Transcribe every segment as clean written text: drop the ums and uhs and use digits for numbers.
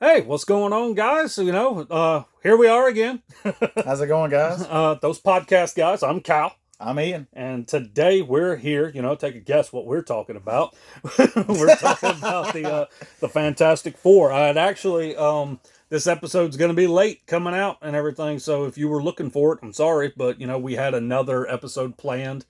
Hey, what's going on, guys? Here we are again. How's it going, guys? Those podcast guys. I'm Kal, I'm Ian. and today we're here. Take a guess what we're talking about. We're talking about the Fantastic Four. I'd actually this episode's going to be late coming out and everything. So if you were looking for it, I'm sorry, but we had another episode planned.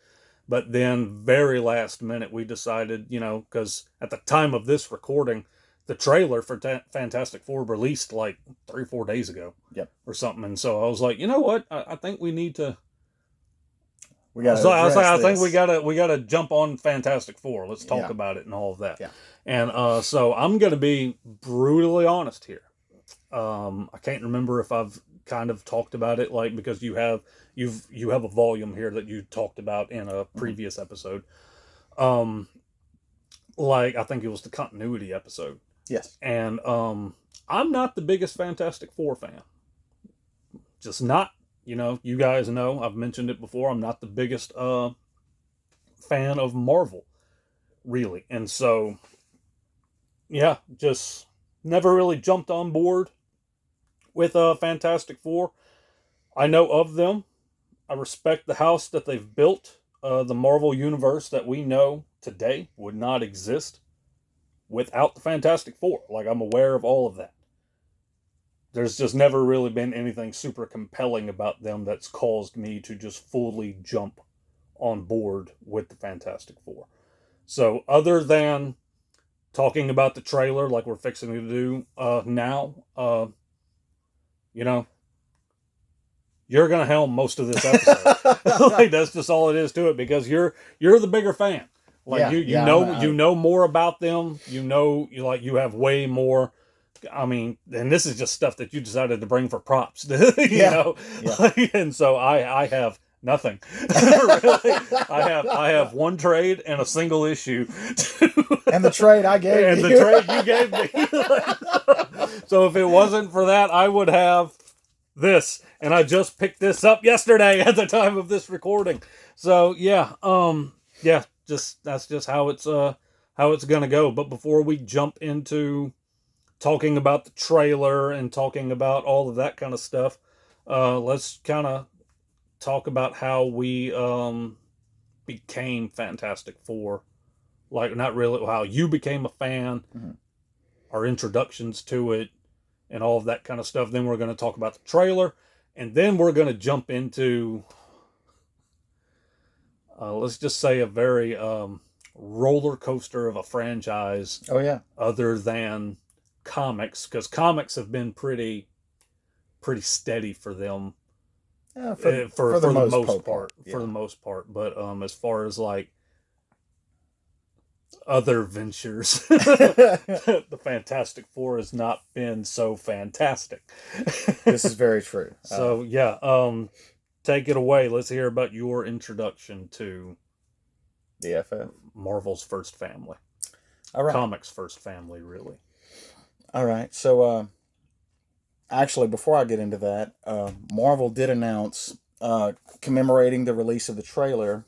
But then, very last minute, we decided, because at the time of this recording, the trailer for Fantastic Four released like 3 or 4 days ago. Yep. Or something. And so I was like, you know what? I think we need to. I think we gotta jump on Fantastic Four. Let's talk about it and all of that. Yeah. And so I'm gonna be brutally honest here. I can't remember if I've kind of talked about it, like, because you have a volume here that you talked about in a previous episode. Like, I think it was the continuity episode. Yes. And I'm not the biggest Fantastic Four fan. Just not. You guys know, I've mentioned it before, I'm not the biggest fan of Marvel, really. And so, yeah, just never really jumped on board with Fantastic Four. I know of them. I respect the house that they've built. The Marvel Universe that we know today would not exist without the Fantastic Four. Like, I'm aware of all of that. There's just never really been anything super compelling about them that's caused me to just fully jump on board with the Fantastic Four. So, other than talking about the trailer like we're fixing to do now, you're gonna helm most of this episode. Like, that's just all it is to it, because you're the bigger fan. Like, you know more about them. You have way more. I mean, and this is just stuff that you decided to bring for props. Yeah. And so I have nothing. Really, I have one trade and a single issue. And the trade I gave and you. And the trade you gave me. So if it wasn't for that, I would have this. And I just picked this up yesterday at the time of this recording. So yeah, that's just how it's gonna go. But before we jump into talking about the trailer and talking about all of that kind of stuff, let's kind of talk about how we became Fantastic Four. Like, not really how you became a fan, our introductions to it, and all of that kind of stuff. Then we're going to talk about the trailer, and then we're going to jump into, let's just say, a very roller coaster of a franchise. Oh, yeah. Other than comics, because comics have been pretty steady for them. Yeah, for the most part. For the most part. But as far as like other ventures, the Fantastic Four has not been so fantastic. This is very true. So take it away. Let's hear about your introduction to the FF. Marvel's first family. All right. Comics' first family, really. All right. So actually, before I get into that, Marvel did announce, commemorating the release of the trailer,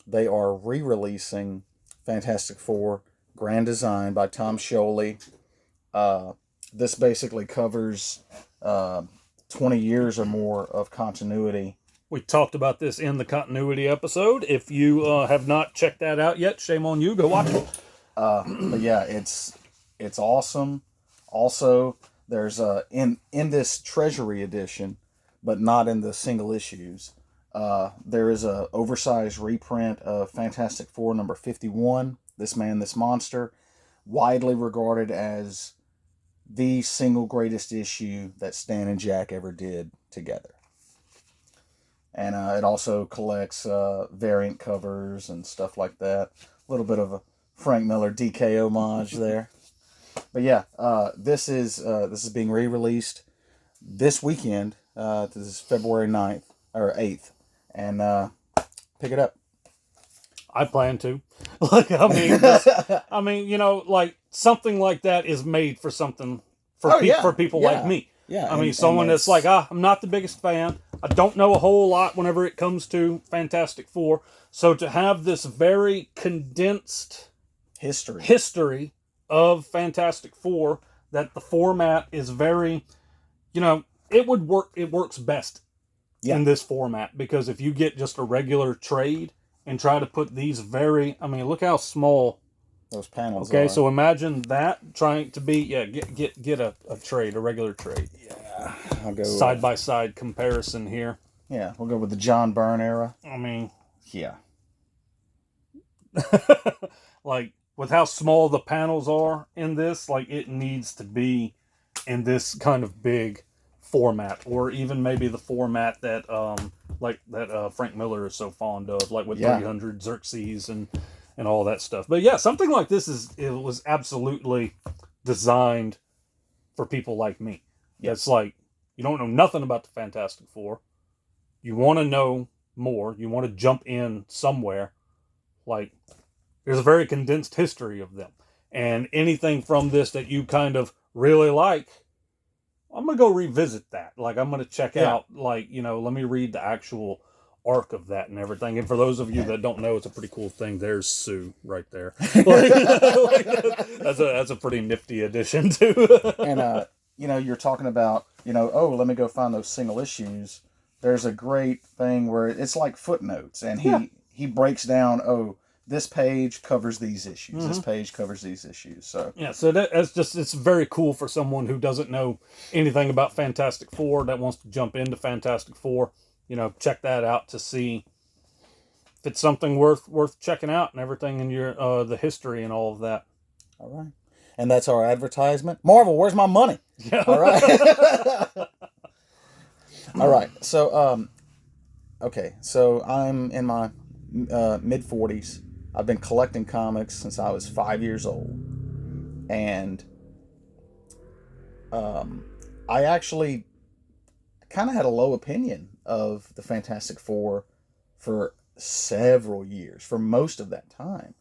they are re-releasing Fantastic Four Grand Design by Tom Scioli. This basically covers 20 years or more of continuity. We talked about this in the continuity episode. If you have not checked that out yet, shame on you. Go watch it. But yeah, it's awesome. Also, there's in this Treasury edition, but not in the single issues, there is a oversized reprint of Fantastic Four number 51, This Man, This Monster, widely regarded as the single greatest issue that Stan and Jack ever did together. And it also collects variant covers and stuff like that. A little bit of a Frank Miller DK homage there. But yeah, this is being re-released this weekend. This is February 9th or 8th, and pick it up. I plan to. Like, I mean, like, something like that is made for something for people like me. Yeah. I mean, someone that's like, I'm not the biggest fan. I don't know a whole lot whenever it comes to Fantastic Four. So to have this very condensed history of Fantastic Four that the format is very, you know, it would work. It works best in this format, because if you get just a regular trade and try to put these I mean, look how small those panels okay, are. so imagine that trying to be, get a trade, a regular trade. Yeah, I'll go side by side comparison here. Yeah, we'll go with the John Byrne era. I mean, yeah. Like with how small the panels are in this, like it needs to be in this kind of big format, or even maybe the format that Frank Miller is so fond of, like with 300 Xerxes and all that stuff. But yeah, something like this it was absolutely designed for people like me. Yes. It's like, you don't know nothing about the Fantastic Four. You want to know more. You want to jump in somewhere. Like, there's a very condensed history of them. And anything from this that you kind of really like, I'm going to go revisit that. Like, I'm going to check out, like, let me read the actual arc of that and everything. And for those of you that don't know, it's a pretty cool thing. There's Sue right there. That's a pretty nifty addition too. And you're talking about, let me go find those single issues. There's a great thing where it's like footnotes, and he breaks down, this page covers these issues. Mm-hmm. This page covers these issues. So so it's very cool for someone who doesn't know anything about Fantastic Four, that wants to jump into Fantastic Four. Check that out to see if it's something worth checking out and everything, in your the history and all of that. All right, and that's our advertisement. Marvel, where's my money? Yeah. All right. All right. So okay. So I'm in my mid-40s. I've been collecting comics since I was 5 years old, and I actually kind of had a low opinion of the Fantastic Four for several years, for most of that time.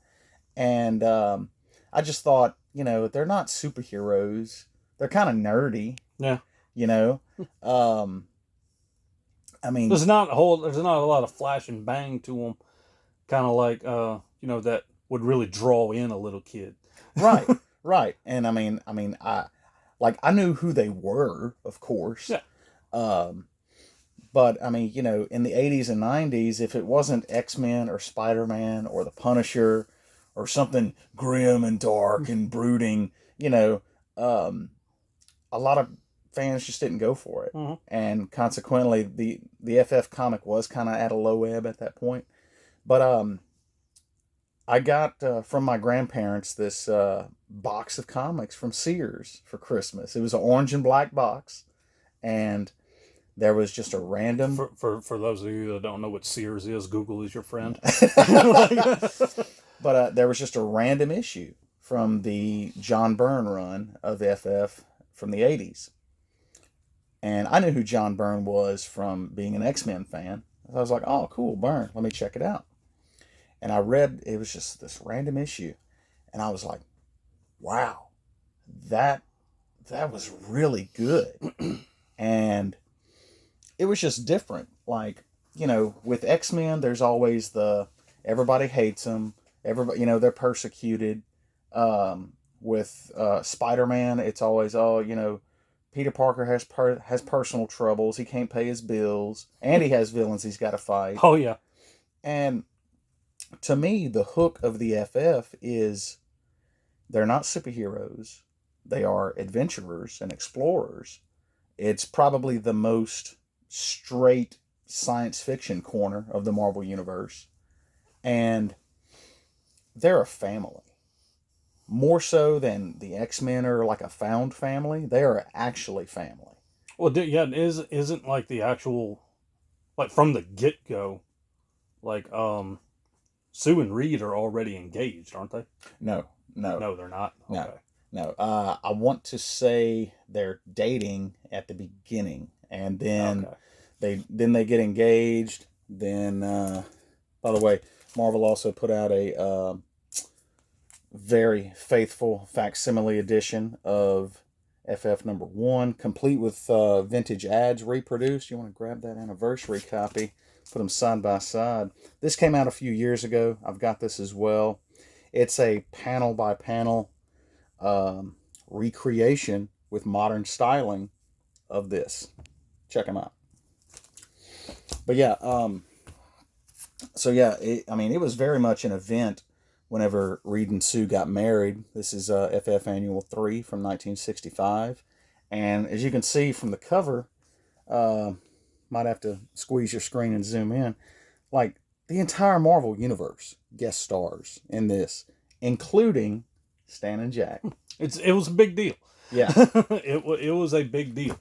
And I just thought, they're not superheroes. They're kind of nerdy. Yeah. I mean, there's not a lot of flash and bang to them, kind of like that would really draw in a little kid. Right, right. And I knew who they were, of course. Yeah. But I mean, in the 80s and 90s, if it wasn't X-Men or Spider-Man or the Punisher or something grim and dark and brooding, a lot of fans just didn't go for it. Mm-hmm. And consequently, the FF comic was kind of at a low ebb at that point. But I got from my grandparents this box of comics from Sears for Christmas. It was an orange and black box, and there was just a random... For those of you that don't know what Sears is, Google is your friend. But there was just a random issue from the John Byrne run of FF from the 80s. And I knew who John Byrne was from being an X-Men fan. I was like, oh, cool, Byrne. Let me check it out. And I read, it was just this random issue. And I was like, wow, that was really good. And it was just different. Like, with X-Men, there's always everybody hates them. Everybody, they're persecuted. With Spider-Man, it's always, Peter Parker has personal troubles. He can't pay his bills. And he has villains he's got to fight. Oh, yeah. And to me, the hook of the FF is they're not superheroes. They are adventurers and explorers. It's probably the most straight science fiction corner of the Marvel Universe. And they're a family. More so than the X-Men are like a found family. They are actually family. Well, isn't like the actual, like from the get-go, like, Sue and Reed are already engaged, aren't they? No, they're not. Okay. No. I want to say they're dating at the beginning, and then they get engaged. Then, by the way, Marvel also put out a very faithful facsimile edition of FF number 1, complete with vintage ads reproduced. You want to grab that anniversary copy, put them side by side. This came out a few years ago. I've got this as well. It's a panel by panel recreation with modern styling of this. Check them out. But yeah, so yeah, it was very much an event whenever Reed and Sue got married. This is FF Annual 3 from 1965. And as you can see from the cover, might have to squeeze your screen and zoom in, like the entire Marvel Universe guest stars in this, including Stan and Jack. It was a big deal. Yeah. it was a big deal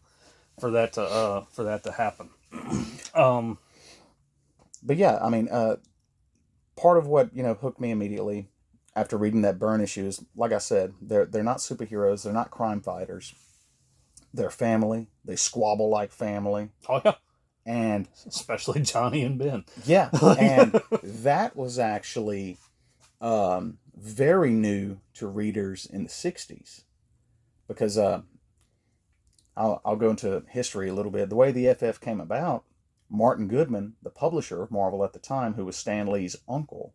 for that to happen. But yeah, part of what hooked me immediately after reading that Byrne issue is, like I said, they're not superheroes, they're not crime fighters, they're family. They squabble like family. Oh yeah, and especially Johnny and Ben. Yeah, and that was actually very new to readers in the '60s, because I'll go into history a little bit. The way the FF came about, Martin Goodman, the publisher of Marvel at the time, who was Stan Lee's uncle,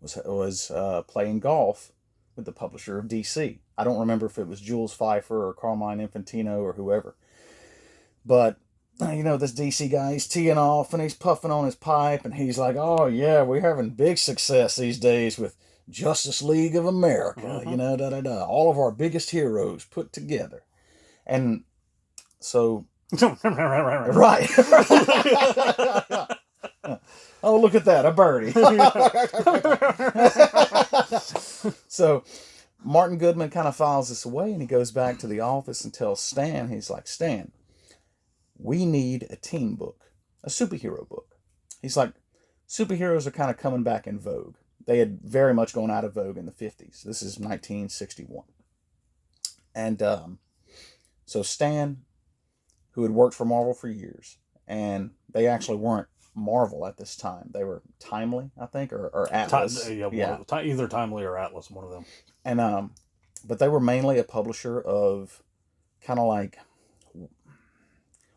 was playing golf with the publisher of DC. I don't remember if it was Jules Pfeiffer or Carmine Infantino or whoever. But, this DC guy, he's teeing off and he's puffing on his pipe and he's like, oh yeah, we're having big success these days with Justice League of America, all of our biggest heroes put together. And so... right. Oh, look at that, a birdie. So Martin Goodman kind of files this away and he goes back to the office and tells Stan, he's like, Stan, we need a team book, a superhero book. He's like, superheroes are kind of coming back in vogue. They had very much gone out of vogue in the 50s. This is 1961. And so Stan, who had worked for Marvel for years, and they actually weren't Marvel at this time. They were Timely, I think, or Atlas. Either Timely or Atlas, one of them. And but they were mainly a publisher of kind of like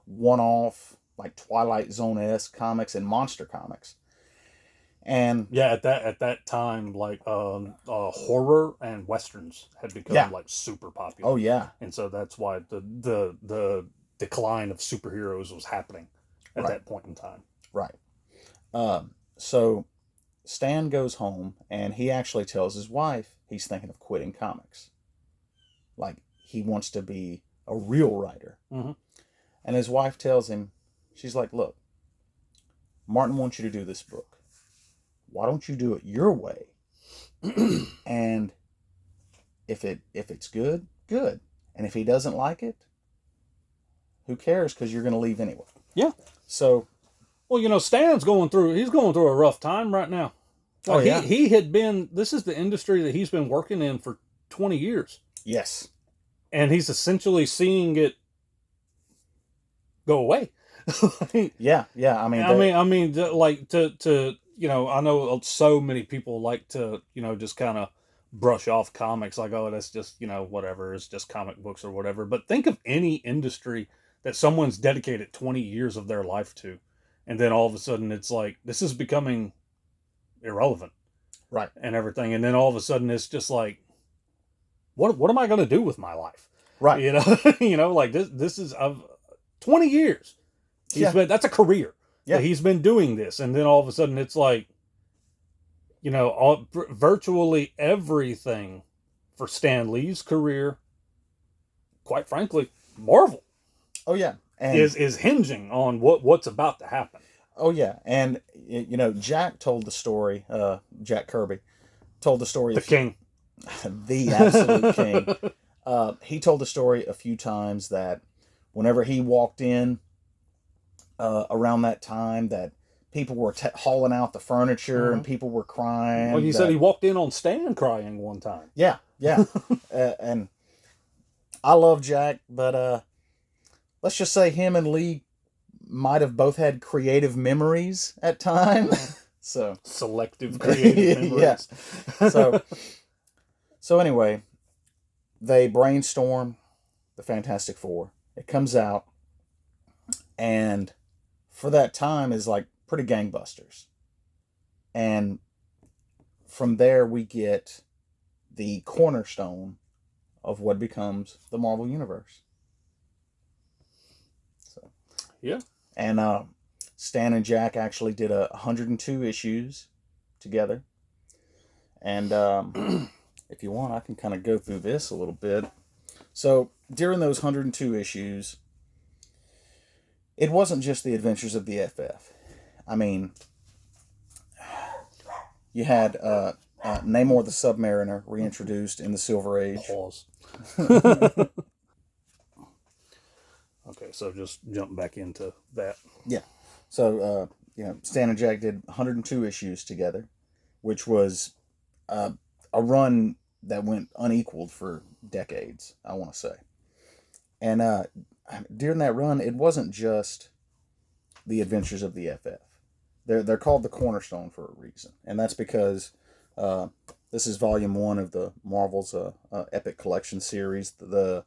one-off, like Twilight Zone-esque comics and monster comics. And yeah, at that time, like horror and westerns had become like super popular. Oh yeah, and so that's why the decline of superheroes was happening at that point in time. Right. So Stan goes home and he actually tells his wife he's thinking of quitting comics. Like, he wants to be a real writer. Mm-hmm. And his wife tells him, she's like, look, Martin wants you to do this book. Why don't you do it your way? And if it's good, good. And if he doesn't like it, who cares? Because you're going to leave anyway. Yeah. So, well, Stan's going through a rough time right now. Like, he had been, this is the industry that he's been working in for 20 years. Yes. And he's essentially seeing it go away. Yeah. I know so many people like to, just kind of brush off comics like, oh, that's just, whatever, it's just comic books or whatever. But think of any industry that someone's dedicated 20 years of their life to, and then all of a sudden it's like, this is becoming irrelevant. Right. And everything. And then all of a sudden it's just like, what am I going to do with my life? Right. Like this is of 20 years. That's a career. Yeah. He's been doing this. And then all of a sudden it's like, virtually everything for Stan Lee's career, quite frankly, Marvel. Oh yeah. And is hinging on what's about to happen. Oh yeah. And Jack told the story, Jack Kirby told the story. The king. The absolute king. He told the story a few times that whenever he walked in around that time, that people were hauling out the furniture and people were crying. Well, he said he walked in on Stan crying one time. Yeah. And I love Jack, but let's just say him and Lee might have both had creative memories at times. So selective creative memories. Yeah. So anyway, they brainstorm the Fantastic Four. It comes out, and for that time is like pretty gangbusters. And from there we get the cornerstone of what becomes the Marvel Universe. So, Yeah. and Stan and Jack actually did 102 issues together. And if you want, I can kind of go through this a little bit. So during those 102 issues, it wasn't just the adventures of the FF. I mean, you had Namor the Submariner reintroduced in the Silver Age. Pause. Okay, so just jump back into that. Yeah. So, Stan and Jack did 102 issues together, which was a run that went unequaled for decades, I want to say. And during that run, it wasn't just the adventures of the FF. They're called the Cornerstone for a reason, and that's because this is volume 1 of the Marvel's Epic Collection series. The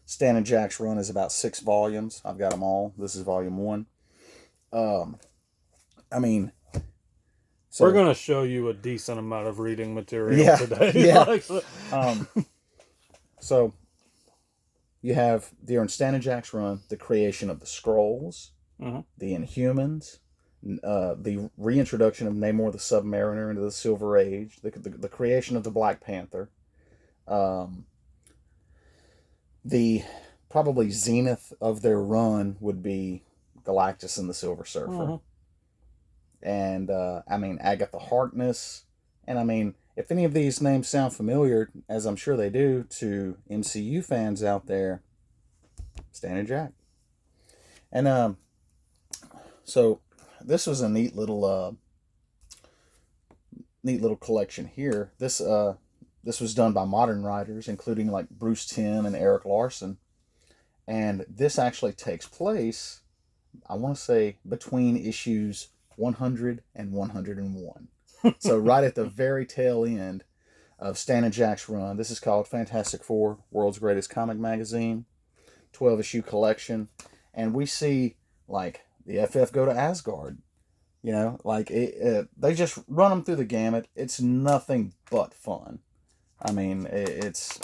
Stan and Jack's run is about 6 volumes. I've got them all. This is volume 1. I mean, so, we're going to show you a decent amount of reading material today. Yeah. So you have during Stan and Jack's run the creation of the Skrulls, mm-hmm. the Inhumans, the reintroduction of Namor the Submariner into the Silver Age, the creation of the Black Panther, the probably zenith of their run would be Galactus and the Silver Surfer. Mm-hmm. And, Agatha Harkness. And, if any of these names sound familiar, as I'm sure they do, to MCU fans out there, Stan and Jack. And, so this was a neat little collection here. This was done by modern writers, including like Bruce Timm and Eric Larson. And this actually takes place, I want to say, between issues 100 and 101. So right at the very tail end of Stan and Jack's run. This is called Fantastic Four, World's Greatest Comic Magazine, 12-issue collection. And we see, like, the FF go to Asgard. They just run them through the gamut. It's nothing but fun. It's...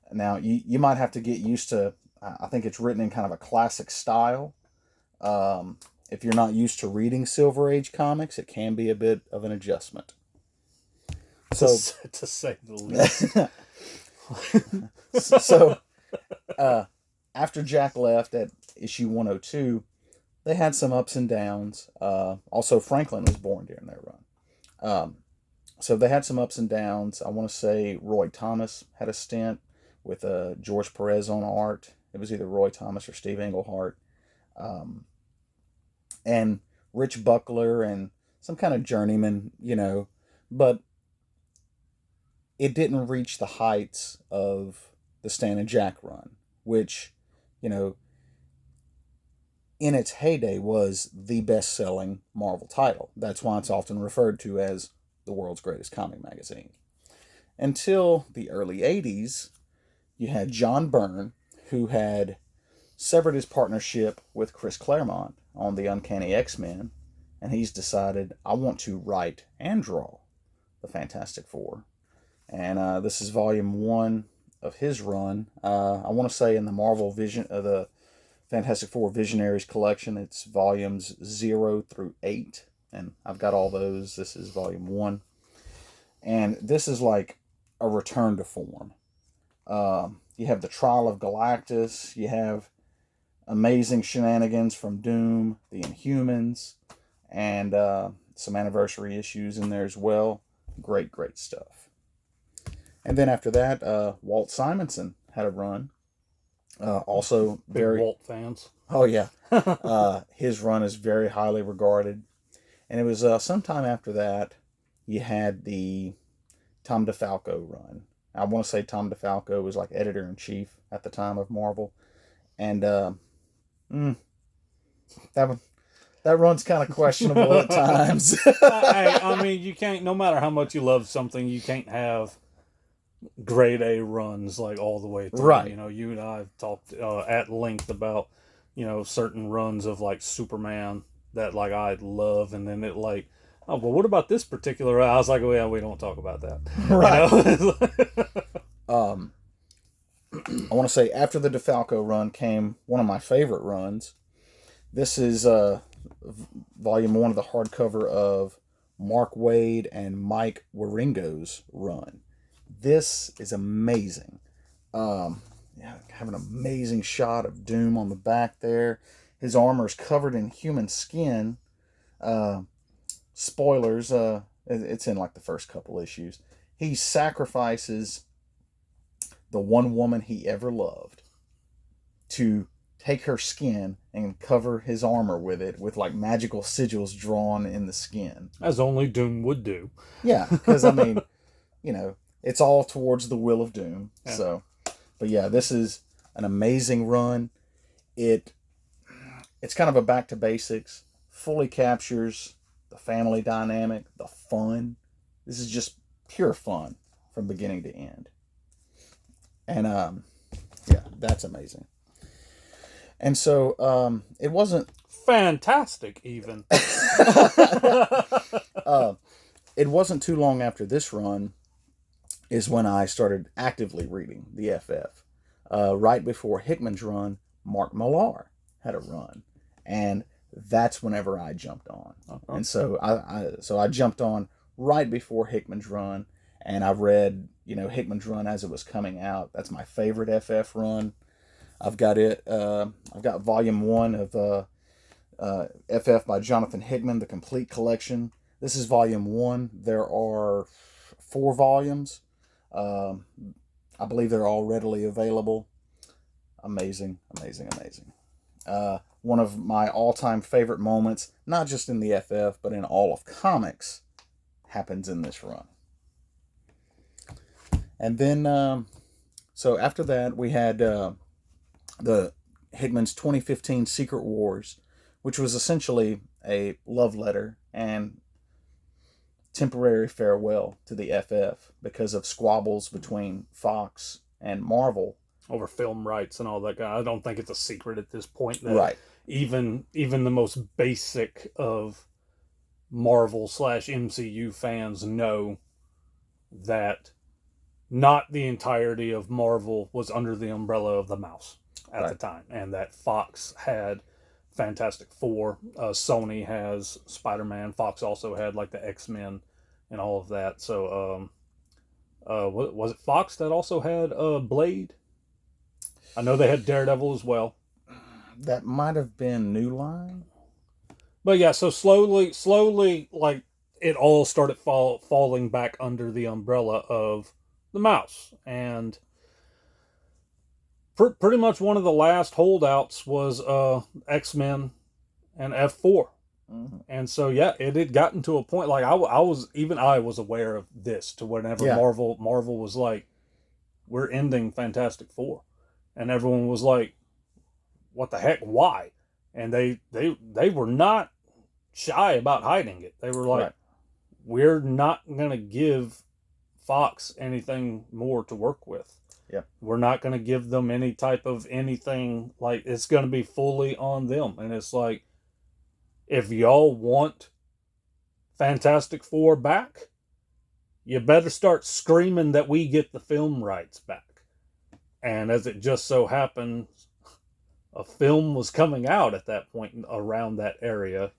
Now, you might have to get used to... I think it's written in kind of a classic style. If you're not used to reading Silver Age comics, it can be a bit of an adjustment. So, to say the least. So, after Jack left at issue 102, they had some ups and downs. Also, Franklin was born during their run. So they had some ups and downs. I want to say Roy Thomas had a stint with George Perez on art. It was either Roy Thomas or Steve Englehart. And Rich Buckler and some kind of journeyman, but it didn't reach the heights of the Stan and Jack run, which, in its heyday was the best-selling Marvel title. That's why it's often referred to as the world's greatest comic magazine. Until the early 80s, you had John Byrne, who had severed his partnership with Chris Claremont on the Uncanny X-Men, and he's decided, I want to write and draw the Fantastic Four. And this is volume 1 of his run. I want to say in the Marvel Vision, the Fantastic Four Visionaries collection, it's volumes 0 through 8, and I've got all those. This is volume 1. And this is like a return to form. You have the Trial of Galactus, you have amazing shenanigans from Doom, the Inhumans, and some anniversary issues in there as well. Great stuff. And then after that, Walt Simonson had a run. Also Big very Walt fans. Oh yeah, his run is very highly regarded. And it was sometime after that you had the Tom DeFalco run. I want to say Tom DeFalco was like editor-in-chief at the time of Marvel, and that run's kind of questionable at times. You can't. No matter how much you love something, you can't have grade A runs like all the way through. Right. You and I have talked at length about certain runs of like Superman that like I love, and then it like, oh well, what about this particular? I was like, oh yeah, we don't talk about that. Right. I want to say after the DeFalco run came one of my favorite runs. This is volume 1 of the hardcover of Mark Waid and Mike Wieringo's run. This is amazing. Have an amazing shot of Doom on the back there. His armor's covered in human skin. Spoilers, it's in like the first couple issues. He sacrifices the one woman he ever loved to take her skin and cover his armor with it, with like magical sigils drawn in the skin. As only Doom would do. Yeah, because I mean, it's all towards the will of Doom. Yeah. So, but yeah, this is an amazing run. It's kind of a back to basics, fully captures the family dynamic, the fun. This is just pure fun from beginning to end. And yeah, that's amazing. And so it wasn't fantastic even. It wasn't too long after this run is when I started actively reading the FF. Right before Hickman's run, Mark Millar had a run, and that's whenever I jumped on. Uh-huh. And so I jumped on right before Hickman's run, and I read Hickman's run as it was coming out. That's my favorite FF run. I've got it. I've got volume 1 of FF by Jonathan Hickman, the complete collection. This is volume 1. There are 4 volumes. I believe they're all readily available. Amazing, amazing, amazing. One of my all-time favorite moments, not just in the FF, but in all of comics, happens in this run. And then, so after that, we had the Hickman's 2015 Secret Wars, which was essentially a love letter and temporary farewell to the FF because of squabbles between Fox and Marvel over film rights and all that. I don't think it's a secret at this point that right. even the most basic of Marvel / MCU fans know that not the entirety of Marvel was under the umbrella of the mouse at the time, and that Fox had Fantastic Four, Sony has Spider-Man, Fox also had like the X-Men and all of that. So was it Fox that also had Blade? I know they had Daredevil as well. That might have been New Line. But yeah, so slowly, like it all started falling back under the umbrella of the mouse, and pretty much one of the last holdouts was X-Men and F4. Mm-hmm. And so yeah, it had gotten to a point like I was aware of this to whenever Marvel was like, we're ending Fantastic Four, and everyone was like, what the heck, why? And they were not shy about hiding it. They were like, we're not gonna give Fox anything more to work with. Yep. We're not going to give them any type of anything. Like, it's going to be fully on them. And it's like, if y'all want Fantastic Four back, you better start screaming that we get the film rights back. And as it just so happened, a film was coming out at that point around that area,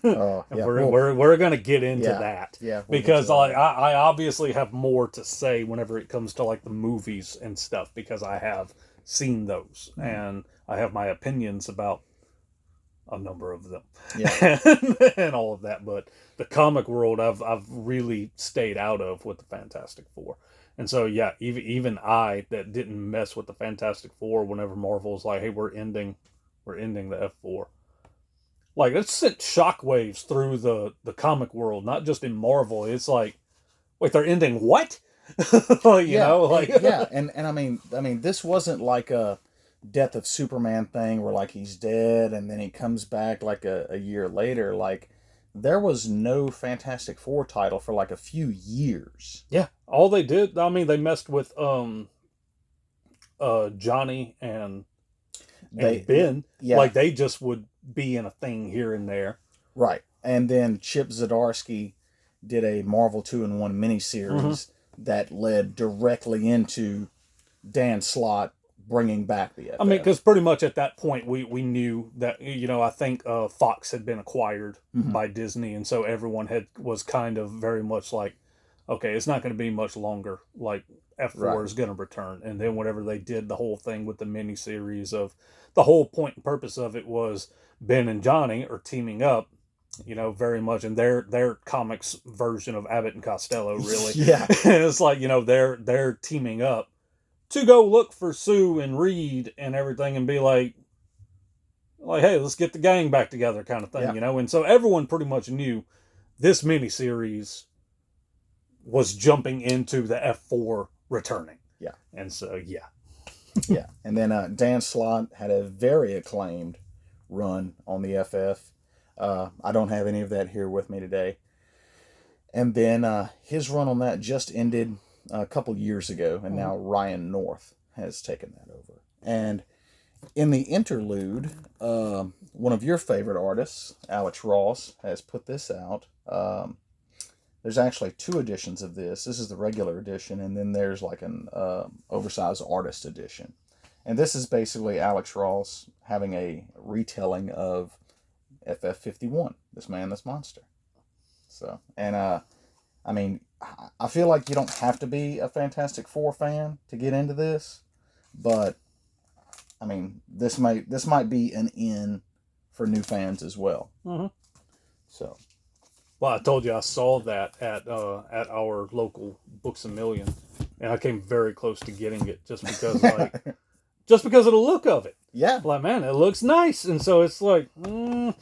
we're gonna get into that, because I obviously have more to say whenever it comes to like the movies and stuff, because I have seen those and I have my opinions about a number of them, and all of that. But the comic world, I've really stayed out of with the Fantastic Four, and so even I that didn't mess with the Fantastic Four whenever Marvel was like, hey, we're ending the F4. Like, it sent shockwaves through the comic world, not just in Marvel. It's like, wait, they're ending what? And I mean, this wasn't like a Death of Superman thing where like he's dead and then he comes back like a year later. Like, there was no Fantastic Four title for like a few years. Yeah, all they did, I mean, they messed with Johnny and Ben. Yeah. Like, they just would be in a thing here and there. Right. And then Chip Zdarsky did a Marvel 2-in-1 miniseries that led directly into Dan Slott bringing back the I mean, FF. because pretty much at that point we knew that, I think Fox had been acquired Mm-hmm. by Disney, and so everyone was kind of very much like, okay, it's not going to be much longer. Like F4 Right. is going to return, and then whenever they did the whole thing with the miniseries of the whole point and purpose of it was Ben and Johnny are teaming up. Very much in their comics version of Abbott and Costello, really. Yeah. It's like, they're teaming up to go look for Sue and Reed and everything and be like, hey, let's get the gang back together kind of thing, Yeah. And so everyone pretty much knew this miniseries was jumping into the F4 returning. Yeah. And so, yeah. Yeah. And then Dan Slott had a very acclaimed run on the FF. I don't have any of that here with me today. And then his run on that just ended a couple years ago, and now Ryan North has taken that over. And in the interlude, one of your favorite artists, Alex Ross, has put this out. There's actually 2 editions of this. This is the regular edition, and then there's like an oversized artist edition. And this is basically Alex Ross having a retelling of FF51, This Man, This Monster. So, and I mean, I feel like you don't have to be a Fantastic Four fan to get into this, but I mean, this might be an in for new fans as well. Mm-hmm. So, well, I told you I saw that at our local Books a Million, and I came very close to getting it just because just because of the look of it. Yeah. Like, man, it looks nice, and so it's like, but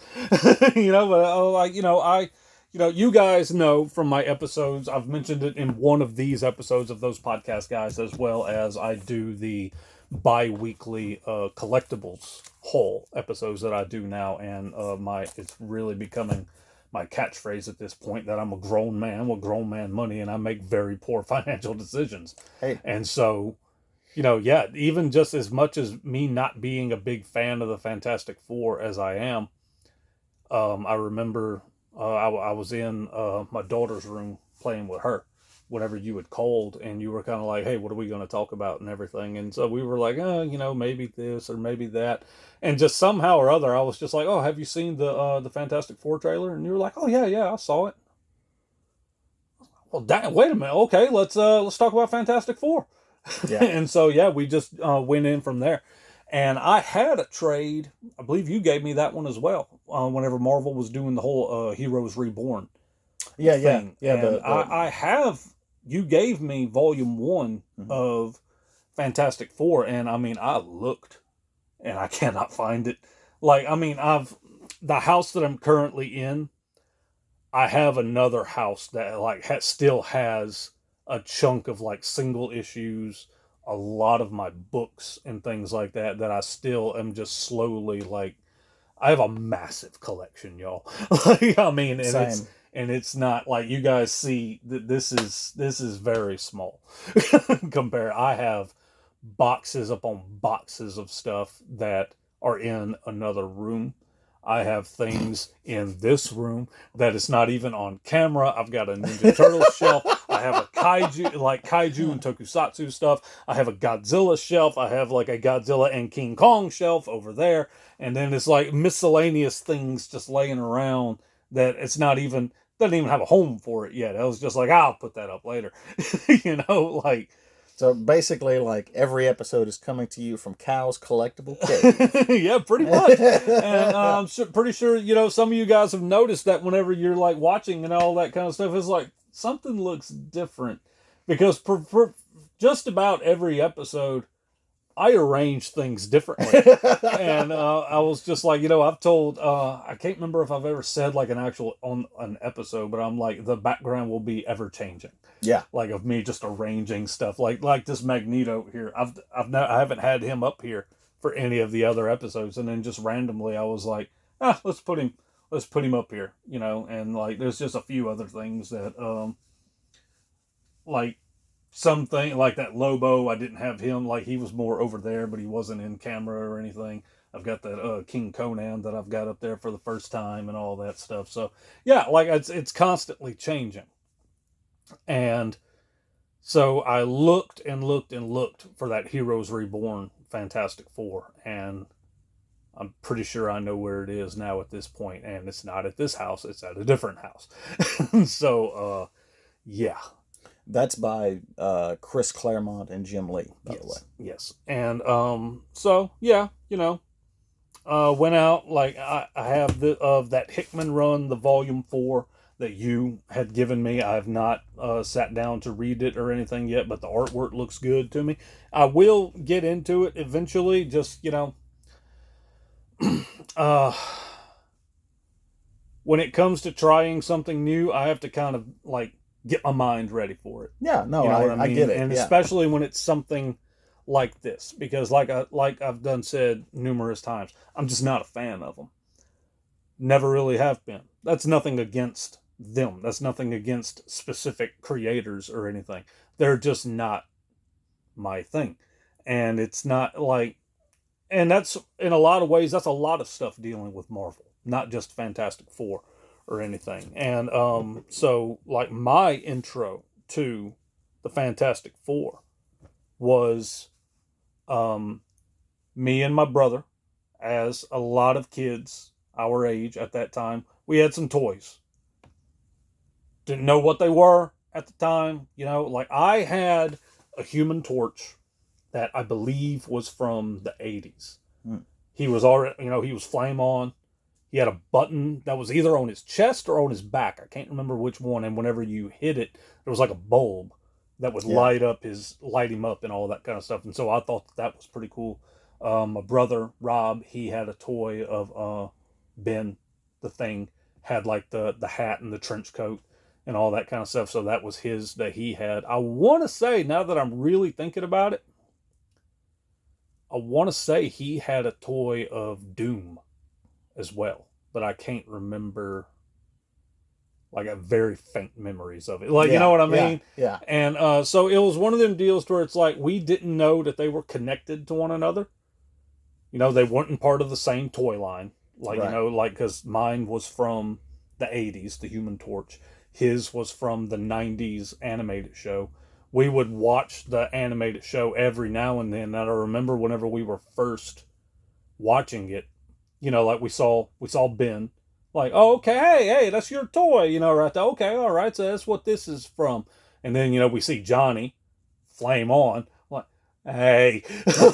you guys know from my episodes, I've mentioned it in one of these episodes of those podcast guys, as well as I do the bi-weekly collectibles haul episodes that I do now, and it's really becoming my catchphrase at this point that I'm a grown man with grown man money, and I make very poor financial decisions. Hey. And so, even just as much as me not being a big fan of the Fantastic Four as I am, I remember I was in my daughter's room playing with her whenever you had called, and you were kind of like, hey, what are we going to talk about and everything. And so we were like, maybe this or maybe that. And just somehow or other, I was just like, oh, have you seen the Fantastic Four trailer? And you were like, oh, yeah, I saw it. Well, wait a minute. Okay, let's talk about Fantastic Four. Yeah. And so, we just went in from there. And I had a trade. I believe you gave me that one as well. Whenever Marvel was doing the whole Heroes Reborn thing. Yeah. I have. You gave me volume 1 of Fantastic Four, and I mean, I looked, and I cannot find it. Like, I mean, the house that I'm currently in, I have another house that still has a chunk of single issues, a lot of my books and things like that I still am just slowly I have a massive collection, y'all. I mean, and it's not like you guys see that this is very small compared. I have boxes upon boxes of stuff that are in another room. I have things in this room that is not even on camera. I've got a Ninja Turtle shelf. I have a kaiju and tokusatsu stuff. I have a Godzilla shelf. I have a Godzilla and King Kong shelf over there. And then it's miscellaneous things just laying around that doesn't even have a home for it yet. I was just like, I'll put that up later. So basically, every episode is coming to you from Cal's collectible cave. Yeah, pretty much. And I'm pretty sure, some of you guys have noticed that whenever you're watching and all that kind of stuff, it's something looks different. Because for just about every episode, I arrange things differently. And I was just I've told, I can't remember if I've ever said on an episode, but I'm the background will be ever changing. Yeah. Of me just arranging stuff. Like this Magneto here. I haven't had him up here for any of the other episodes. And then just randomly I was like, let's put him up here, and there's just a few other things that, something like that Lobo, I didn't have him, he was more over there, but he wasn't in camera or anything. I've got that King Conan that I've got up there for the first time and all that stuff. So yeah, it's constantly changing. And So I looked and looked and looked for that Heroes Reborn Fantastic Four, and I'm pretty sure I know where it is now at this point, and it's not at this house; it's at a different house. So, yeah, That's by Chris Claremont and Jim Lee, by the way. yes, and so yeah, went out like I have the of that Hickman run, the Volume 4 that you had given me. I've not sat down to read it or anything yet, but the artwork looks good to me. I will get into it eventually. Just uh, when it comes to trying something new, I have to kind of like get my mind ready for it. Yeah, no, You know what I I mean? get it. And Yeah. especially when it's something like this, because like I've done said numerous times, I'm just not a fan of them. Never really have been. That's nothing against them. That's nothing against specific creators or anything. They're just not my thing. And it's not like, and that's in a lot of ways, that's a lot of stuff dealing with Marvel, not just Fantastic Four or anything. And so, like, my intro to the Fantastic Four was um, me and my brother, as a lot of kids our age at that time, we had some toys. Didn't know what they were at the time. Like I had a Human Torch that I believe was from the 80s. Mm. He was already, he was flame on. He had a button that was either on his chest or on his back. I can't remember which one. And whenever you hit it, there was like a bulb that would Yeah. light him up and all that kind of stuff. And so I thought that was pretty cool. My brother Rob, he had a toy of Ben, the Thing, had like the hat and the trench coat and all that kind of stuff. So that was his that he had. I want to say, now that I'm really thinking about it, I want to say he had a toy of Doom as well, but I can't remember. Like, I have very faint memories of it. Like, you know Yeah. what I Yeah. mean? Yeah. And so it was one of them deals where it's like we didn't know that they were connected to one another. They weren't part of the same toy line. Like, Right. like, because mine was from the 80s, the Human Torch. His was from the 90s animated show. We would watch the animated show every now and then. And I remember whenever we were first watching it, like we saw Ben, like, oh, okay, hey, that's your toy, right there. Okay, all right, so that's what this is from. And then we see Johnny, flame on, like, hey,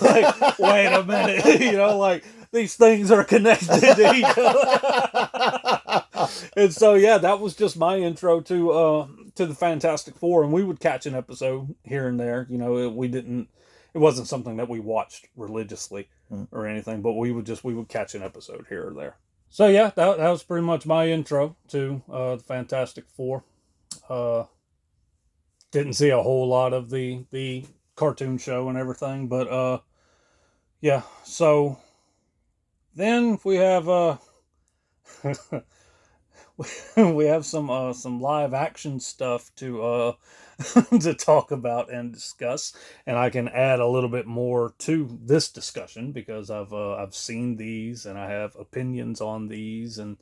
like, wait a minute, like these things are connected to each other. And so yeah, that was just my intro to the Fantastic Four, and we would catch an episode here and there. We didn't. It wasn't something that we watched religiously Mm. or anything, but we would catch an episode here or there. So yeah, that was pretty much my intro to the Fantastic Four. Uh, didn't see a whole lot of the cartoon show and everything, but yeah. So then we have we have some live action stuff to to talk about and discuss, and I can add a little bit more to this discussion because I've seen these and I have opinions on these and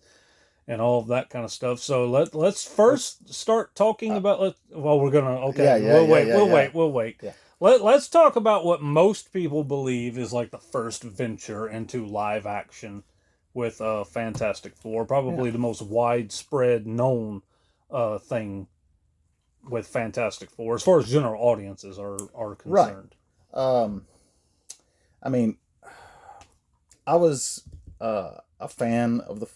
all of that kind of stuff. So let's first start talking about we're gonna okay, Yeah. we'll Yeah. wait Yeah. we'll Yeah. wait we'll wait. Yeah. Let's talk about what most people believe is like the first venture into live action with Fantastic Four, probably Yeah. the most widespread known thing with Fantastic Four as far as general audiences are Right. concerned. Um, I mean, I was a fan of the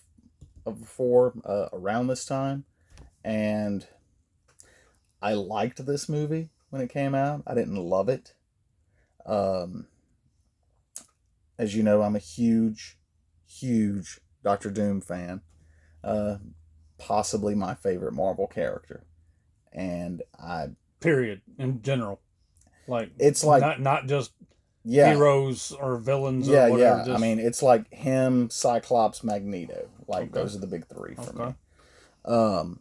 four around this time, and I liked this movie when it came out. I didn't love it. Um, as you know, I'm a huge Doctor Doom fan. Uh, Possibly my favorite Marvel character, and Period. In general, like it's like, not just yeah, heroes or villains or yeah, whatever. yeah. I Just mean, it's like him, Cyclops, Magneto. Like okay, those are the big three for me. okay, Um,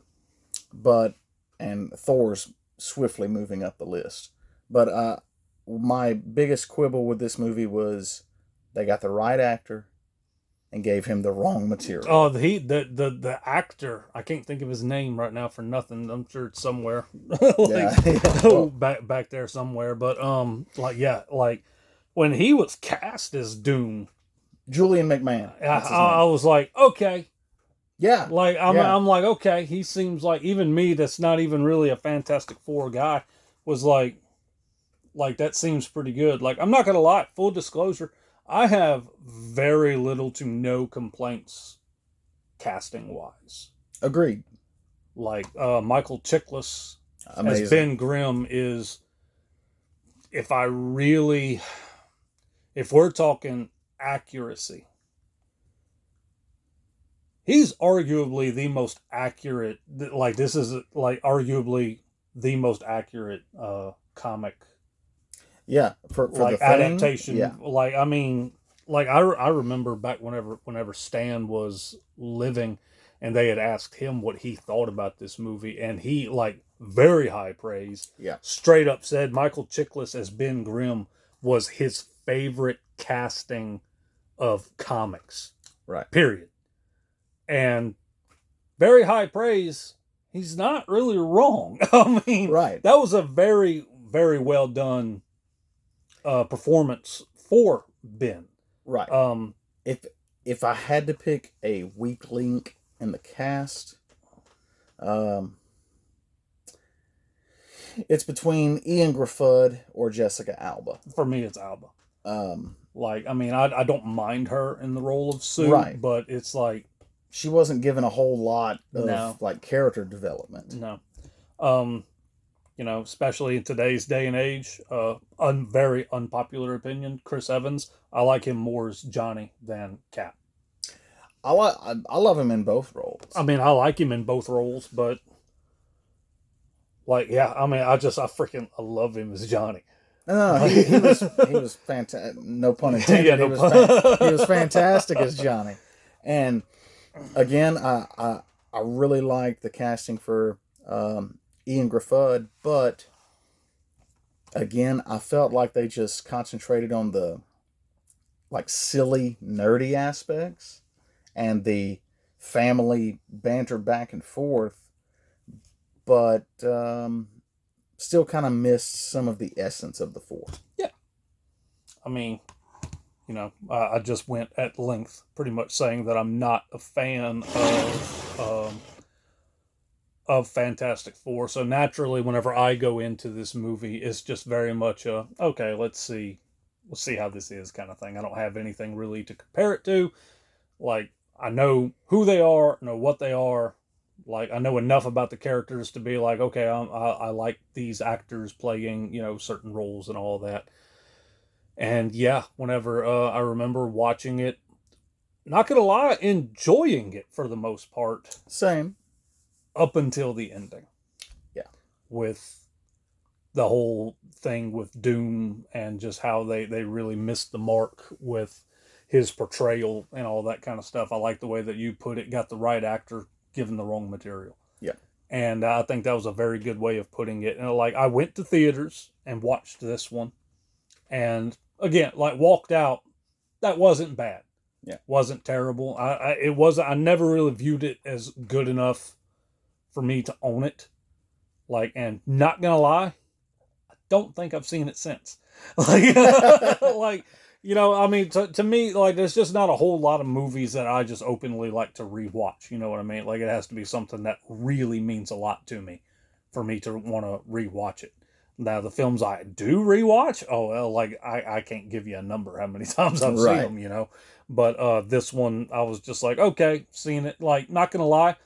but and Thor's swiftly moving up the list. But my biggest quibble with this movie was they got the right actor, and gave him the wrong material. Oh, the actor. I can't think of his name right now for nothing. I'm sure it's somewhere, like Yeah. oh, Well, back there somewhere. But like yeah, like when he was cast as Doom, Julian McMahon. That's his I name. was like, okay, Yeah. like Yeah. I'm like okay. He seems like even me, that's not even really a Fantastic Four guy, was like that seems pretty good. Like I'm not gonna lie, full disclosure, I have very little to no complaints casting wise. Agreed. Like Michael Chiklis as Amazing. Ben Grimm is, if I really, if we're talking accuracy, he's arguably the most accurate. Like this is like arguably the most accurate comic Yeah. For the like thing. Yeah. adaptation. Like I mean, like I remember back whenever Stan was living, and they had asked him what he thought about this movie, and he like very high praise. Yeah. Straight up said Michael Chiklis as Ben Grimm was his favorite casting of comics. Right. Period. And very high praise. He's not really wrong. I mean, Right. that was a very well done performance for Ben. Right. If if I had to pick a weak link in the cast, um, it's between Ian Graffudd or Jessica Alba. For me, it's Alba. Um, Like, I mean, I don't mind her in the role of Sue, right. but it's like She wasn't given a whole lot of no, like character development. no. Um, you know, especially in today's day and age, very unpopular opinion. Chris Evans, I like him more as Johnny than Cap. I love him in both roles. I mean, I like him in both roles, but like, yeah, I mean, I love him as Johnny. No, he was fantastic. No pun intended. Yeah, no He was fantastic as Johnny. And again, I really like the casting for Ian Graffudd, but again, I felt like they just concentrated on the like silly, nerdy aspects and the family banter back and forth, but still kind of missed some of the essence of the four. Yeah, I mean, you know, I just went at length, pretty much saying that I'm not a fan of Fantastic Four. So naturally, whenever I go into this movie, it's just very much a okay. Let's see how this is kind of thing. I don't have anything really to compare it to. Like I know who they are, know what they are. Like I know enough about the characters to be like, okay, I like these actors playing, you know, certain roles and all that. And yeah, whenever I remember watching it, not gonna lie, enjoying it for the most part Same. up until the ending. Yeah. With the whole thing with Doom and just how they really missed the mark with his portrayal and all that kind of stuff. I like the way that you put it, got the right actor given the wrong material. Yeah. And I think that was a very good way of putting it. And like I went to theaters and watched this one, and again, like walked out. That wasn't bad. Yeah. Wasn't terrible. It wasn't. I never really viewed it as good enough for me to own it. Like, and not gonna lie, I don't think I've seen it since. Like, like you know, I mean, to me, like, there's just not a whole lot of movies that I just openly like to rewatch. You know what I mean? Like, it has to be something that really means a lot to me for me to want to rewatch it. Now, the films I do rewatch, oh, well, like, I can't give you a number how many times I've seen them, you know? But this one, I was just like, okay, seeing it. Like, not gonna lie,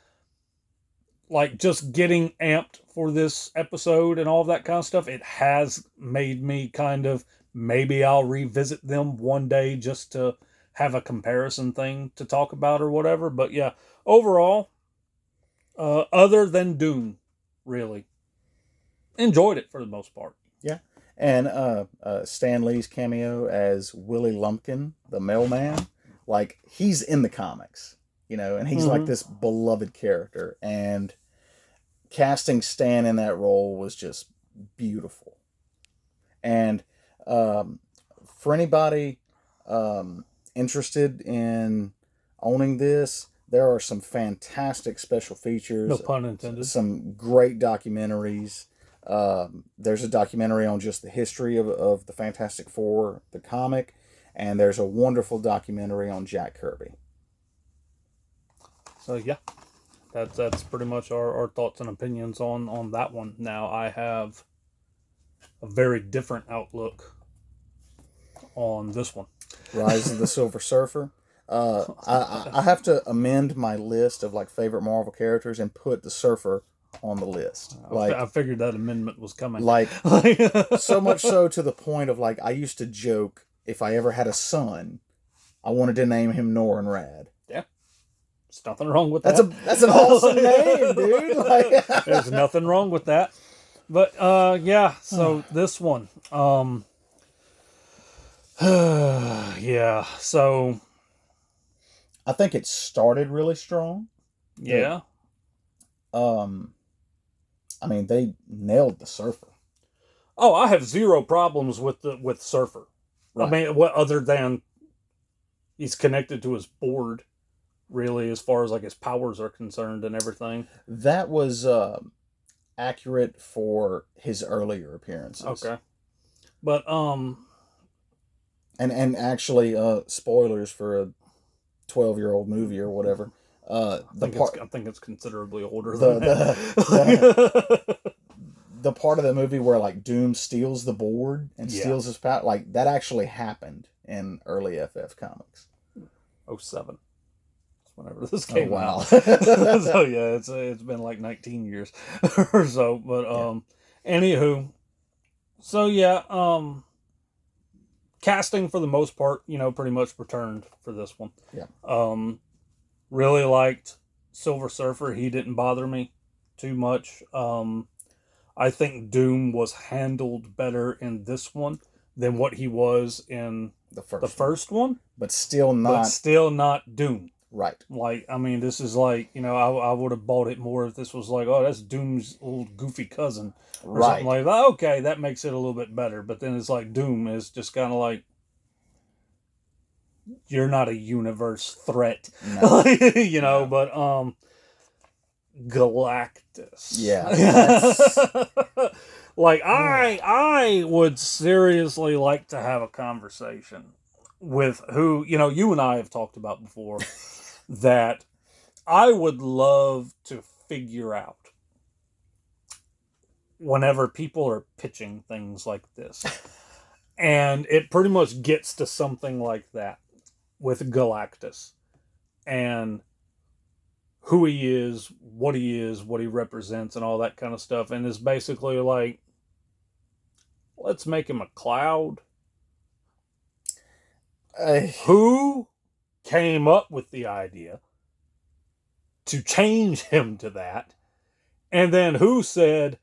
like, just getting amped for this episode and all of that kind of stuff, it has made me kind of, maybe I'll revisit them one day just to have a comparison thing to talk about or whatever. But yeah, overall, other than Doom, really, enjoyed it for the most part. Yeah. And Stan Lee's cameo as Willie Lumpkin, the mailman, like he's in the comics, you know, and he's like this beloved character. And casting Stan in that role was just beautiful. And for anybody interested in owning this, there are some fantastic special No features, pun intended. some great documentaries. There's a documentary on just the history of the Fantastic Four, the comic, and there's a wonderful documentary on Jack Kirby. So yeah, that's pretty much our thoughts and opinions on that one. Now I have a very different outlook on this one. Rise of the Silver Surfer. I have to amend my list of like favorite Marvel characters and put the Surfer on the list. Like I figured that amendment was coming. like so much so to the point of like I used to joke if I ever had a son, I wanted to name him Norrin Rad. Yeah, there's nothing wrong with that. That's an awesome name, dude. Like, there's nothing wrong with that. But yeah, so this one, yeah, so I think it started really strong. Yeah. I mean, they nailed the Surfer. Oh, I have zero problems with Surfer. Right. I mean, what other than he's connected to his board, really, as far as like his powers are concerned and everything. That was accurate for his earlier appearances. Okay. But and actually spoilers for a 12-year-old movie or whatever. I think it's considerably older than that. The part of the movie where like Doom steals the board and steals his power, like that actually happened in early FF comics. 07. Whenever this came out. Wow. So yeah, it's been like 19 years or so. But anywho, so yeah, casting for the most part, pretty much returned for this one. Yeah. Really liked Silver Surfer. He didn't bother me too much. I think Doom was handled better in this one than what he was in the first one. But still not Doom. Right. Like, I mean, this is like, I would have bought it more if this was like, oh, that's Doom's old goofy cousin. Or something like that. Okay, that makes it a little bit better. But then it's like Doom is just kind of like, you're not a universe threat. No. But Galactus. Yeah. Like, I would seriously like to have a conversation with who, you and I have talked about before, that I would love to figure out whenever people are pitching things like this. And it pretty much gets to something like that with Galactus. And who he is, what he represents, and all that kind of stuff. And it's basically like, let's make him a cloud. Who came up with the idea to change him to that? And then who said,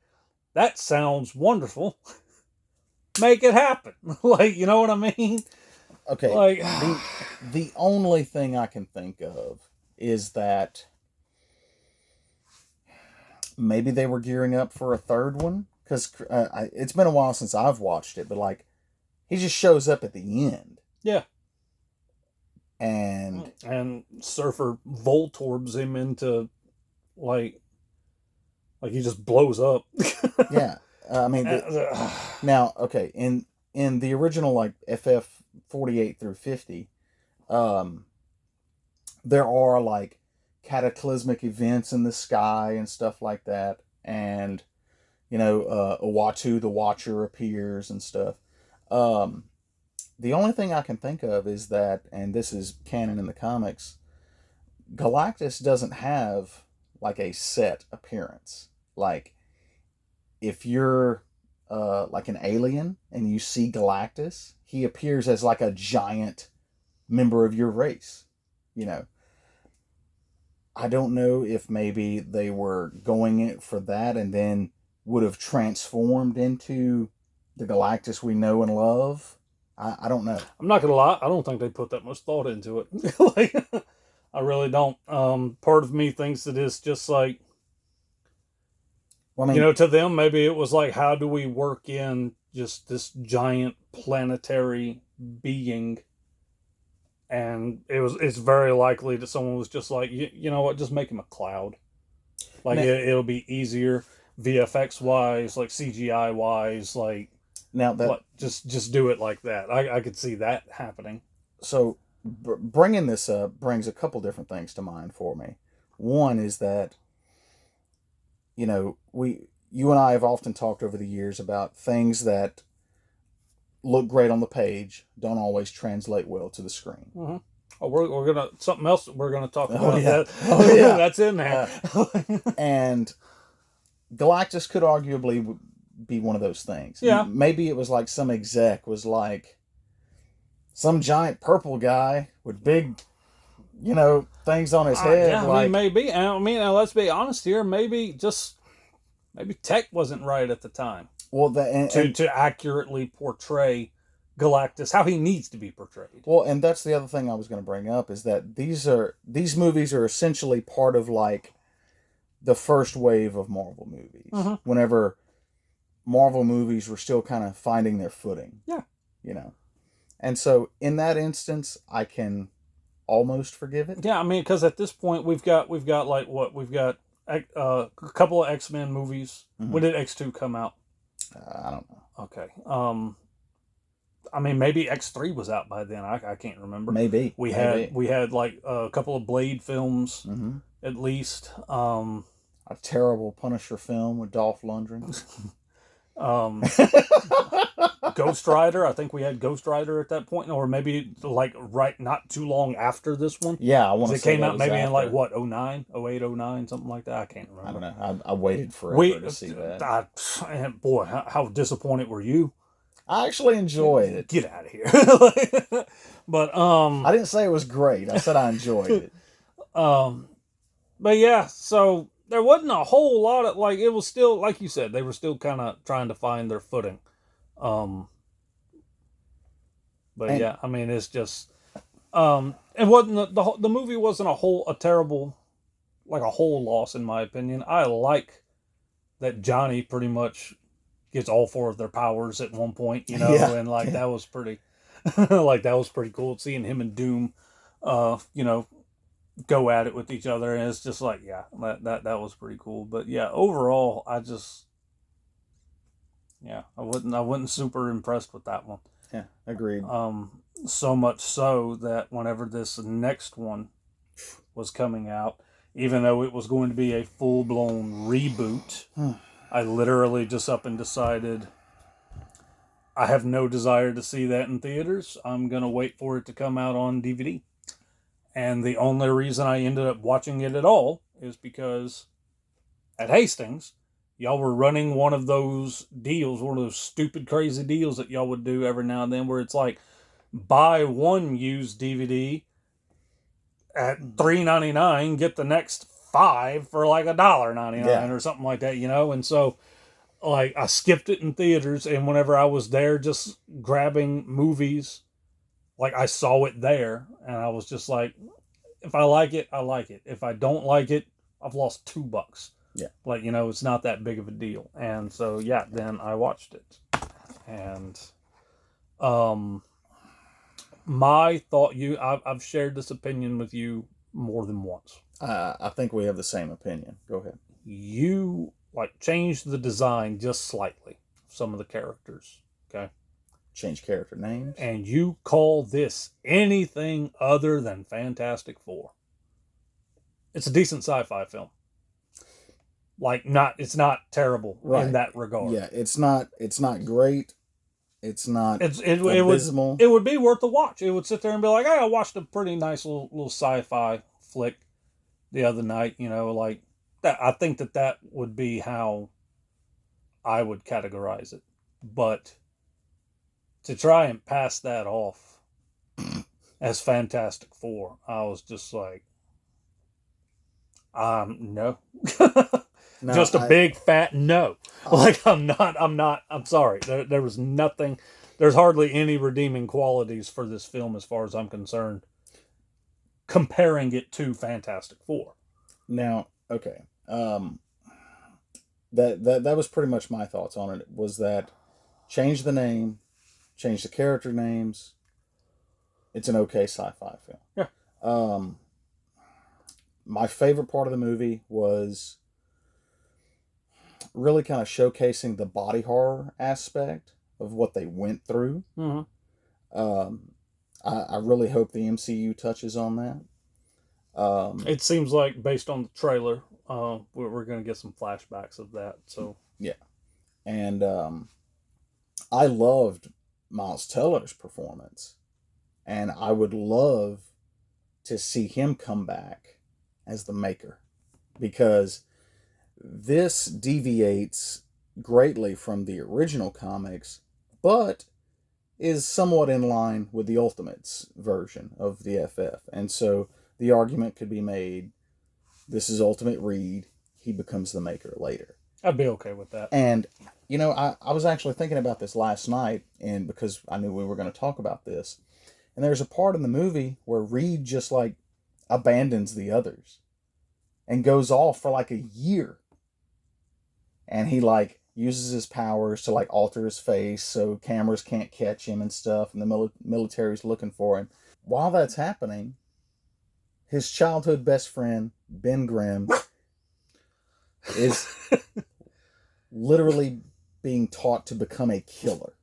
that sounds wonderful. Make it happen. Like, you know what I mean? Okay. Like, the only thing I can think of is that maybe they were gearing up for a third one. Because it's been a while since I've watched it. But, like, he just shows up at the end. Yeah. And Surfer Voltorbs him into, like he just blows up. Yeah. I mean, now, okay, in the original, like, FF 48 through 50, there are, like, cataclysmic events in the sky and stuff like that. And, Uatu, the Watcher, appears and stuff. The only thing I can think of is that, and this is canon in the comics, Galactus doesn't have, like, a set appearance. Like, if you're, like, an alien and you see Galactus, he appears as, like, a giant member of your race, I don't know if maybe they were going it for that and then would have transformed into the Galactus we know and love. I don't know. I'm not gonna lie, I don't think they put that much thought into it. Like, I really don't. Part of me thinks that it's just like, well, I mean, to them, maybe it was like, how do we work in just this giant planetary being and it's very likely that someone was just like, you know what, just make him a cloud. Like Now, it'll be easier VFX wise, like CGI wise, like now that what just do it like that. I could see that happening. so bringing this up brings a couple different things to mind for me. One is that you and I have often talked over the years about things that look great on the page don't always translate well to the screen. Mm-hmm. Oh, we're gonna something else we're gonna talk about. Oh yeah, That. oh yeah, That's in there. And Galactus could arguably be one of those things. Yeah. Maybe it was like some exec was like some giant purple guy with big, things on his head. Yeah, I mean, maybe. I mean, let's be honest here. Maybe tech wasn't right at the time. Well, to accurately portray Galactus how he needs to be portrayed. Well, and that's the other thing I was going to bring up is that these movies are essentially part of like the first wave of Marvel movies. Mm-hmm. Whenever Marvel movies were still kind of finding their footing. Yeah. And so in that instance, I can almost forgive it. Yeah, I mean, because at this point we've got like what we've got a couple of X-Men movies. Mm-hmm. When did X2 come out? I don't know. Okay. I mean, maybe X3 was out by then. I can't remember. Maybe we had like a couple of Blade films, mm-hmm. at least. A terrible Punisher film with Dolph Lundgren. Ghost Rider. I think we had Ghost Rider at that point, or maybe like not too long after this one. Yeah, I want to say it came out maybe after. In like what 09, 08, 09, something like that. I can't remember. I don't know. I waited forever to see that. Boy, how disappointed were you? I actually enjoyed it. Get out of here. But I didn't say it was great. I said I enjoyed it. But yeah, so there wasn't a whole lot of like it was still like you said they were still kind of trying to find their footing. But yeah, I mean it's just it wasn't the movie wasn't a terrible like a whole loss in my opinion. I like that Johnny pretty much gets all four of their powers at one point, and like that was pretty like that was pretty cool seeing him and Doom go at it with each other, and it's just like that was pretty cool. But yeah, overall I wasn't super impressed with that one. Yeah, agreed. So much so that whenever this next one was coming out, even though it was going to be a full-blown reboot, I literally just up and decided I have no desire to see that in theaters. I'm going to wait for it to come out on DVD. And the only reason I ended up watching it at all is because at Hastings, y'all were running one of those deals, one of those stupid, crazy deals that y'all would do every now and then where it's like, buy one used DVD at $3.99, get the next 5 for like $1.99 or something like that, And so, like, I skipped it in theaters, and whenever I was there just grabbing movies, like, I saw it there, and I was just like, if I like it, I like it. If I don't like it, I've lost $2. Yeah. Like, it's not that big of a deal. And so, yeah, then I watched it. And, my thought, I've shared this opinion with you more than once. I think we have the same opinion. Go ahead. You, changed the design just slightly. Some of the characters. Okay. Change character names. And you call this anything other than Fantastic Four. It's a decent sci-fi film. It's not terrible in that regard. Yeah, it's not great. It's not abysmal. It would be worth a watch. It would sit there and be like, hey, I watched a pretty nice little sci-fi flick the other night, like that. I think that would be how I would categorize it. But to try and pass that off as Fantastic Four, I was just like, no. No, just a big fat no. I'm sorry. There was nothing, there's hardly any redeeming qualities for this film as far as I'm concerned, comparing it to Fantastic Four. Now, okay. That was pretty much my thoughts on it, was that change the name, change the character names, it's an okay sci-fi film. Yeah. My favorite part of the movie was really kind of showcasing the body horror aspect of what they went through. Mm-hmm. I really hope the MCU touches on that. It seems like, based on the trailer, we're going to get some flashbacks of that. So yeah, and I loved Miles Teller's performance, and I would love to see him come back as the Maker, because this deviates greatly from the original comics, but is somewhat in line with the Ultimates version of the FF. And so the argument could be made, this is Ultimate Reed, he becomes the Maker later. I'd be okay with that. And, you know, I was actually thinking about this last night, and because I knew we were going to talk about this, and there's a part in the movie where Reed just, like, abandons the others and goes off for, like, a year. And he, like, uses his powers to, like, alter his face so cameras can't catch him and stuff, and the military's looking for him. While that's happening, his childhood best friend, Ben Grimm, is literally being taught to become a killer.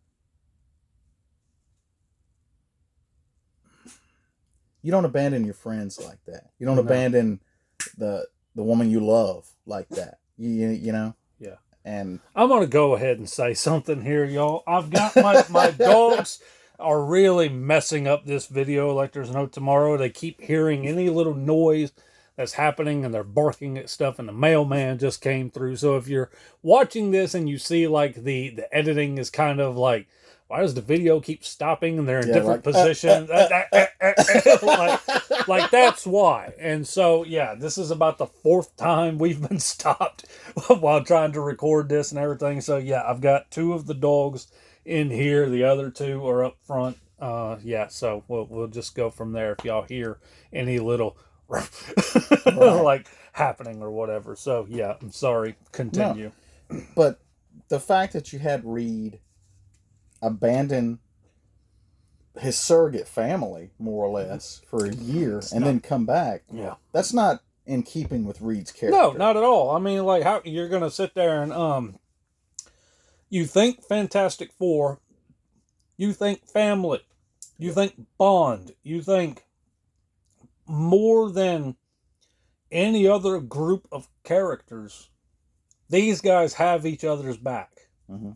You don't abandon your friends like that. You don't abandon the woman you love like that. You know? Yeah. And I'm going to go ahead and say something here, y'all. I've got my dogs are really messing up this video like there's no tomorrow. They keep hearing any little noise that's happening, and they're barking at stuff, and the mailman just came through. So if you're watching this and you see like the editing is kind of like, why does the video keep stopping and they're in different positions? Like that's why. And so, yeah, this is about the 4th time we've been stopped while trying to record this and everything. So, yeah, I've got 2 of the dogs in here. The other 2 are up front. Yeah, so we'll just go from there if y'all hear any little like happening or whatever. So, yeah, I'm sorry. Continue. No, but the fact that you had Reed abandon his surrogate family, more or less, for a year and then come back. Yeah. That's not in keeping with Reed's character. No, not at all. I mean, like, how you're going to sit there and, you think Fantastic Four, you think family, you think bond, you think more than any other group of characters, these guys have each other's back. Mm-hmm.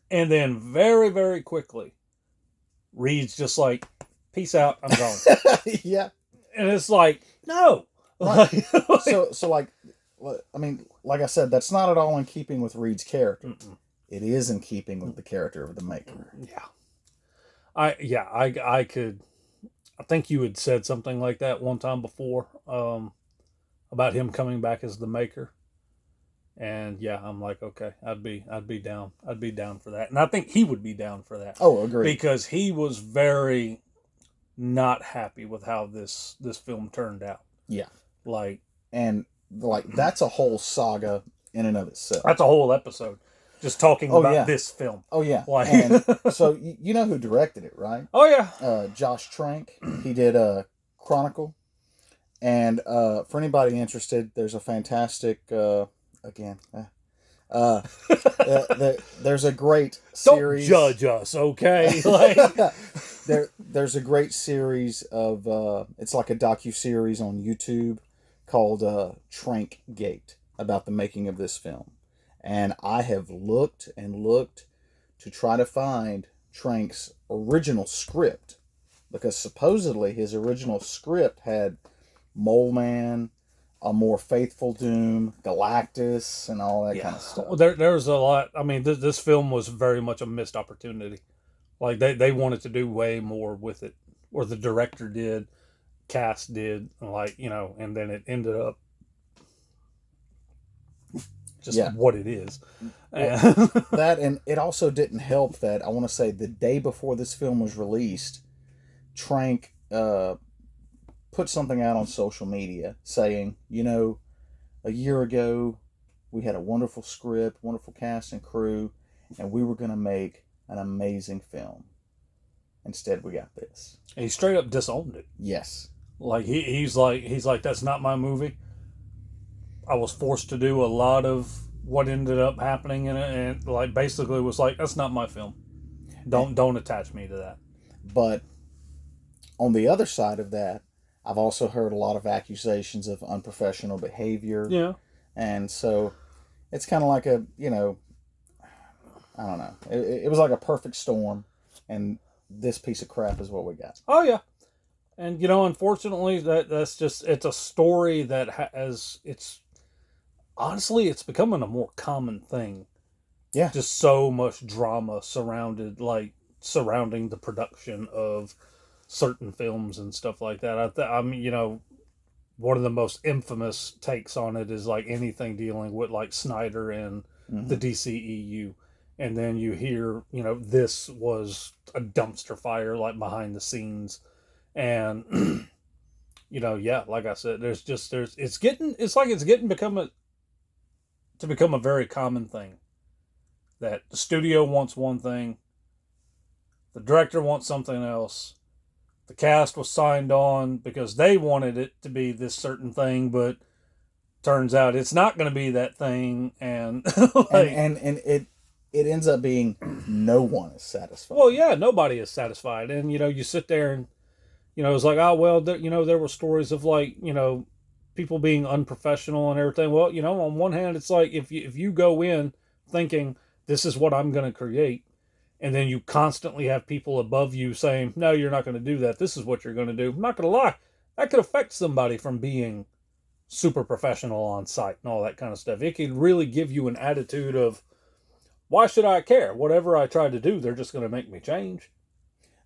And then very, very quickly, Reed's just like, peace out, I'm gone. Yeah. And it's like, no. Right. So like, I mean, like I said, that's not at all in keeping with Reed's character. Mm-mm. It is in keeping with the character of the Maker. Yeah. I could, I think you had said something like that one time before, about him coming back as the Maker. And yeah, I'm like, okay, I'd be down. I'd be down for that. And I think he would be down for that. Oh, agreed. Because he was very not happy with how this film turned out. Yeah. And that's a whole saga in and of itself. That's a whole episode just talking about this film. Oh yeah. And so you know who directed it, right? Oh yeah. Josh Trank. He did Chronicle. And for anybody interested, there's a fantastic there's a great series. Don't judge us, okay? There's a great series of it's like a docu-series on YouTube called Trank Gate about the making of this film. And I have looked and looked to try to find Trank's original script, because supposedly his original script had Mole Man, A More Faithful Doom, Galactus, and all that kind of stuff. Well, there's a lot. I mean, this film was very much a missed opportunity. Like, they wanted to do way more with it. Or the director did, cast did, like, you know, and then it ended up just what it is. Well, that, and it also didn't help that, I want to say, the day before this film was released, Trank put something out on social media saying, you know, a year ago we had a wonderful script, wonderful cast and crew, and we were going to make an amazing film. Instead, we got this. And he straight up disowned it. Yes. Like he's like that's not my movie. I was forced to do a lot of what ended up happening in it, and like basically was like, that's not my film. Don't attach me to that. But on the other side of that, I've also heard a lot of accusations of unprofessional behavior. Yeah. And so it's kind of like a, I don't know. It was like a perfect storm, and this piece of crap is what we got. Oh yeah. And unfortunately, that's just, it's a story that honestly, it's becoming a more common thing. Yeah. Just so much drama surrounding the production of certain films and stuff like that. I mean, one of the most infamous takes on it is like anything dealing with like Snyder and the DCEU. And then you hear, this was a dumpster fire, like behind the scenes. And, yeah, like I said, it's getting to become a very common thing that the studio wants one thing, the director wants something else, the cast was signed on because they wanted it to be this certain thing, but turns out it's not going to be that thing, and and it ends up being no one is satisfied. Well, yeah, nobody is satisfied, and you sit there and it's like, oh well, there were stories of like people being unprofessional and everything. Well, on one hand, it's like if you go in thinking this is what I'm going to create, and then you constantly have people above you saying, no, you're not going to do that. This is what you're going to do. I'm not going to lie. That could affect somebody from being super professional on site and all that kind of stuff. It can really give you an attitude of, why should I care? Whatever I try to do, they're just going to make me change.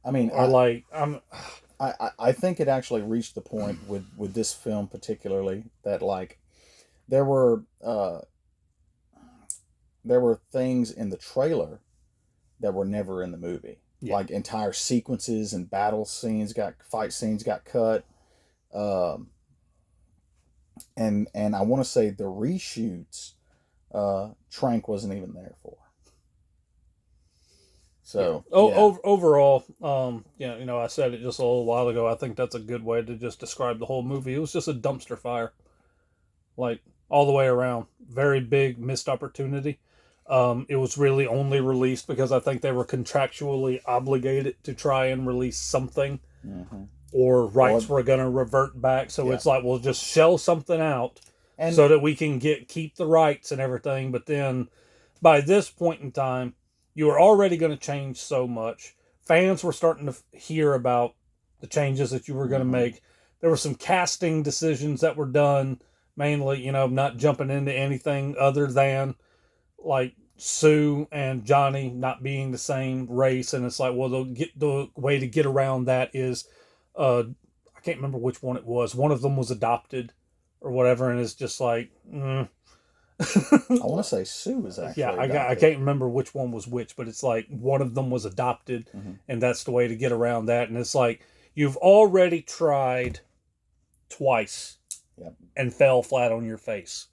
I mean, I think it actually reached the point with this film particularly that like there were things in the trailer that were never in the movie. Yeah. Like entire sequences and fight scenes got cut. And I want to say the reshoots Trank wasn't even there for. So overall, I said it just a little while ago. I think that's a good way to just describe the whole movie. It was just a dumpster fire, like all the way around. Very big missed opportunity. It was really only released because I think they were contractually obligated to try and release something, or rights were going to revert back. So it's like, we'll just shell something out so that we can keep the rights and everything. But then by this point in time, you were already going to change so much. Fans were starting to hear about the changes that you were going to make. There were some casting decisions that were done, mainly, not jumping into anything other than like Sue and Johnny not being the same race. And it's like, well, the way to get around that is, I can't remember which one it was. One of them was adopted or whatever. And it's just like, I want to say Sue is actually adopted. I can't remember which one was which, but it's like one of them was adopted, and that's the way to get around that. And it's like, you've already tried twice and fell flat on your face.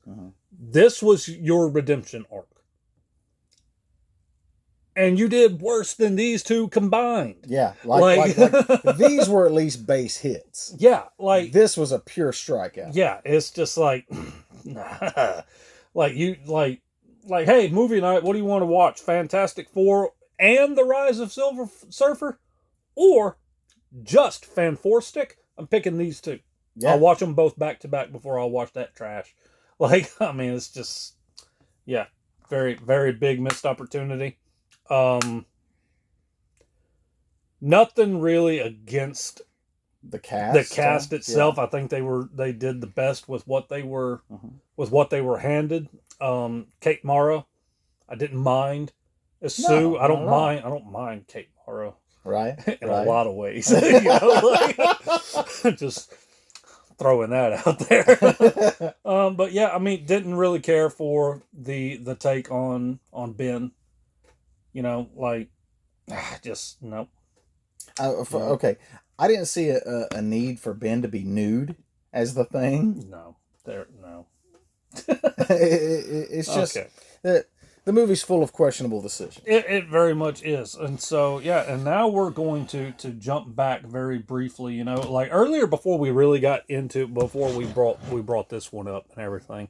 This was your redemption arc. And you did worse than these two combined. Yeah, like these were at least base hits. Yeah, like this was a pure strikeout. Yeah, it's just like, like, hey, movie night, what do you want to watch? Fantastic Four and The Rise of Silver Surfer? Or just Fan-4-Stick? I'm picking these two. Yeah. I'll watch them both back to back before I'll watch that trash. Like, I mean, it's just, very, very big missed opportunity. Nothing really against the cast itself. Yeah. I think they did the best with what they were handed. Kate Mara, I didn't mind as Sue. I don't mind Kate Mara, right? In a lot of ways, just throwing that out there. But yeah, I mean, didn't really care for the take on Ben. Just no. Okay, I didn't see a need for Ben to be nude as the thing. No. It's just that The movie's full of questionable decisions. It very much is. And so, yeah, and now we're going to jump back very briefly, you know, like earlier before we really got into, before we brought this one up and everything,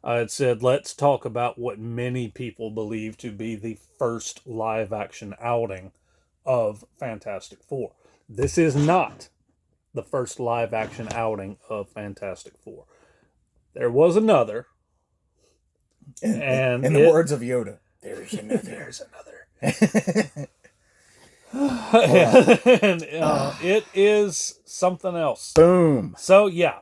I had said, let's talk about what many people believe to be the first live action outing of Fantastic Four. This is not the first live action outing of Fantastic Four. There was another. And in the words of Yoda, there's another. And it is something else. Boom. So yeah,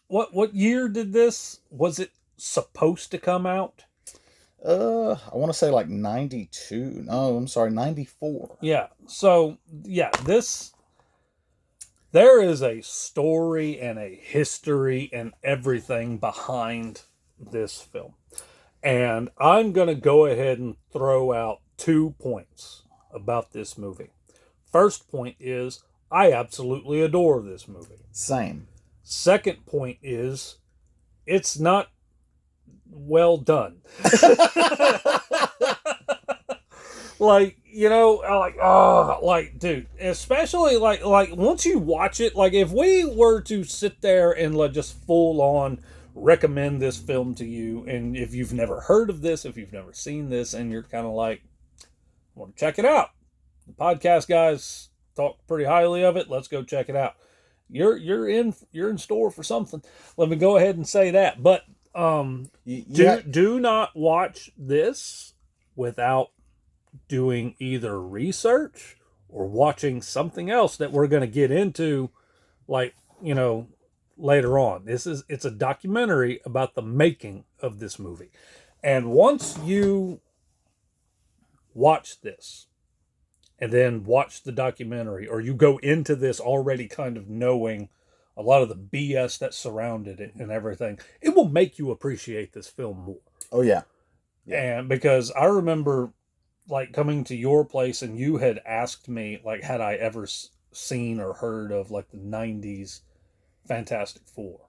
what year did this? Was it supposed to come out? I want to say like 92. No, I'm sorry, 94. Yeah. So yeah, there is a story and a history and everything behind this film. And I'm going to go ahead and throw out 2 points about this movie. First point is, I absolutely adore this movie. Same. Second point is, it's not well done. Like, you know, dude, especially like once you watch it, like if we were to sit there and like just full on recommend this film to you, and if you've never heard of this, if you've never seen this, and you're kind of like, I want to check it out, the podcast guys talk pretty highly of it, let's go check it out. You're in store for something. Let me go ahead and say that. But do not watch this without doing either research or watching something else that we're going to get into, like, you know, later on. It's a documentary about the making of this movie. And once you watch this and then watch the documentary, or you go into this already kind of knowing a lot of the BS that surrounded it and everything, it will make you appreciate this film more. Oh yeah. And because I remember like coming to your place and you had asked me, like, had I ever seen or heard of like the 90s Fantastic Four?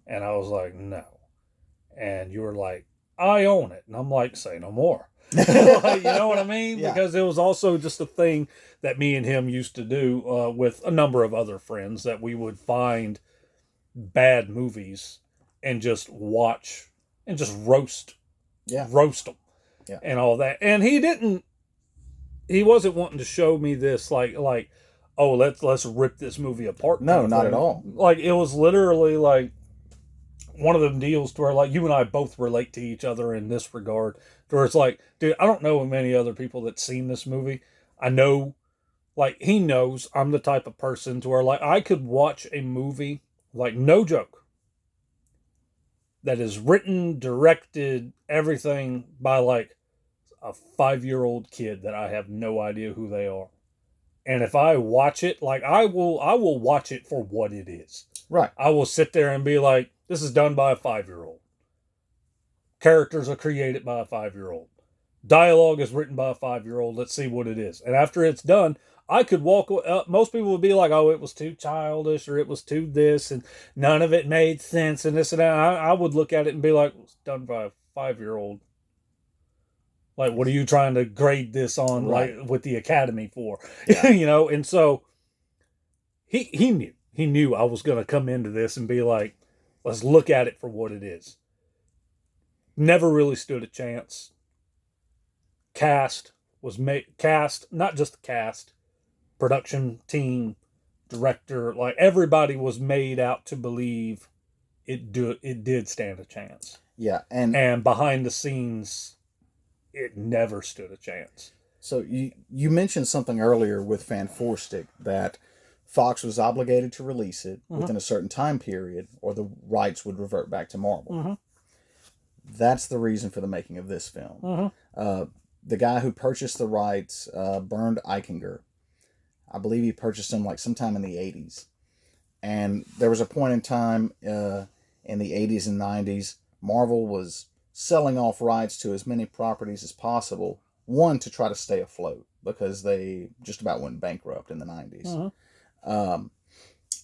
And I was like, no. And you were like, I own it. And I'm like, say no more. Like, you know what I mean? Yeah. Because it was also just a thing that me and him used to do with a number of other friends, that we would find bad movies and just watch and just roast them. Yeah. And all that. And he wasn't wanting to show me this like oh, let's rip this movie apart. No, not at all. Like, it was literally like one of them deals to where like you and I both relate to each other in this regard, to where it's like, dude, I don't know many other people that's seen this movie. I know, like, he knows I'm the type of person to where like I could watch a movie, like, no joke, that is written, directed, everything by like a 5-year-old kid that I have no idea who they are. And if I watch it, like, I will watch it for what it is. Right. I will sit there and be like, this is done by a 5-year-old. Characters are created by a 5-year-old. Dialogue is written by a 5-year-old. Let's see what it is. And after it's done, I could walk up. Most people would be like, oh, it was too childish, or it was too this, and none of it made sense, and this and that. I would look at it and be like, it's done by a 5-year-old. Like, what are you trying to grade this on, right, like, with the Academy for? Yeah. You know, and so he knew I was going to come into this and be like, let's look at it for what it is. Never really stood a chance. Cast, not just the cast, production team, director, like, everybody was made out to believe it did stand a chance. Yeah, and behind the scenes, it never stood a chance. So you mentioned something earlier with Fan Four Stick, that Fox was obligated to release it within a certain time period, or the rights would revert back to Marvel. That's the reason for the making of this film. The guy who purchased the rights, Bernd Eichinger, I believe he purchased them like sometime in the 80s. And there was a point in time in the 80s and 90s, Marvel was selling off rights to as many properties as possible. One, to try to stay afloat, because they just about went bankrupt in the 90s.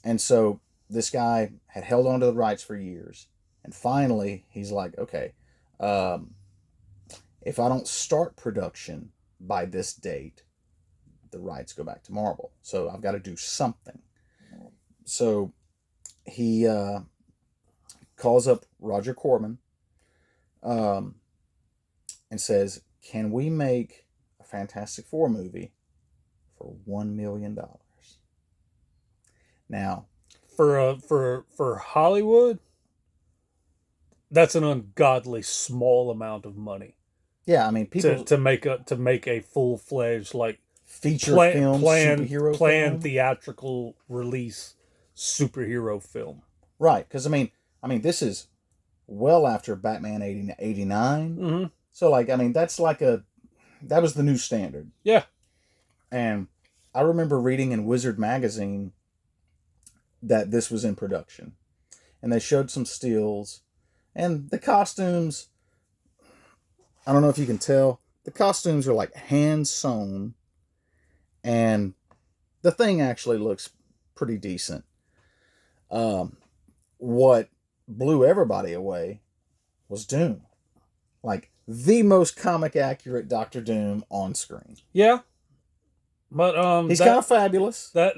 And so this guy had held on to the rights for years. And finally, he's like, okay, if I don't start production by this date, the rights go back to Marvel. So I've got to do something. So he calls up Roger Corman and says, "Can we make a Fantastic Four movie for $1 million?" Now, for Hollywood, that's an ungodly small amount of money. yeah, I mean, people to make a full-fledged like feature film, superhero planned film, theatrical release superhero film. right? Because I mean, this is well after Batman 89. Mm-hmm. So like, I mean, that was the new standard. Yeah. And I remember reading in Wizard magazine that this was in production, and they showed some stills, and the costumes, I don't know if you can tell, the costumes are like hand sewn, and the thing actually looks pretty decent. What blew everybody away was Doom. Like the most comic accurate Doctor Doom on screen. Yeah. But he's kind of fabulous. That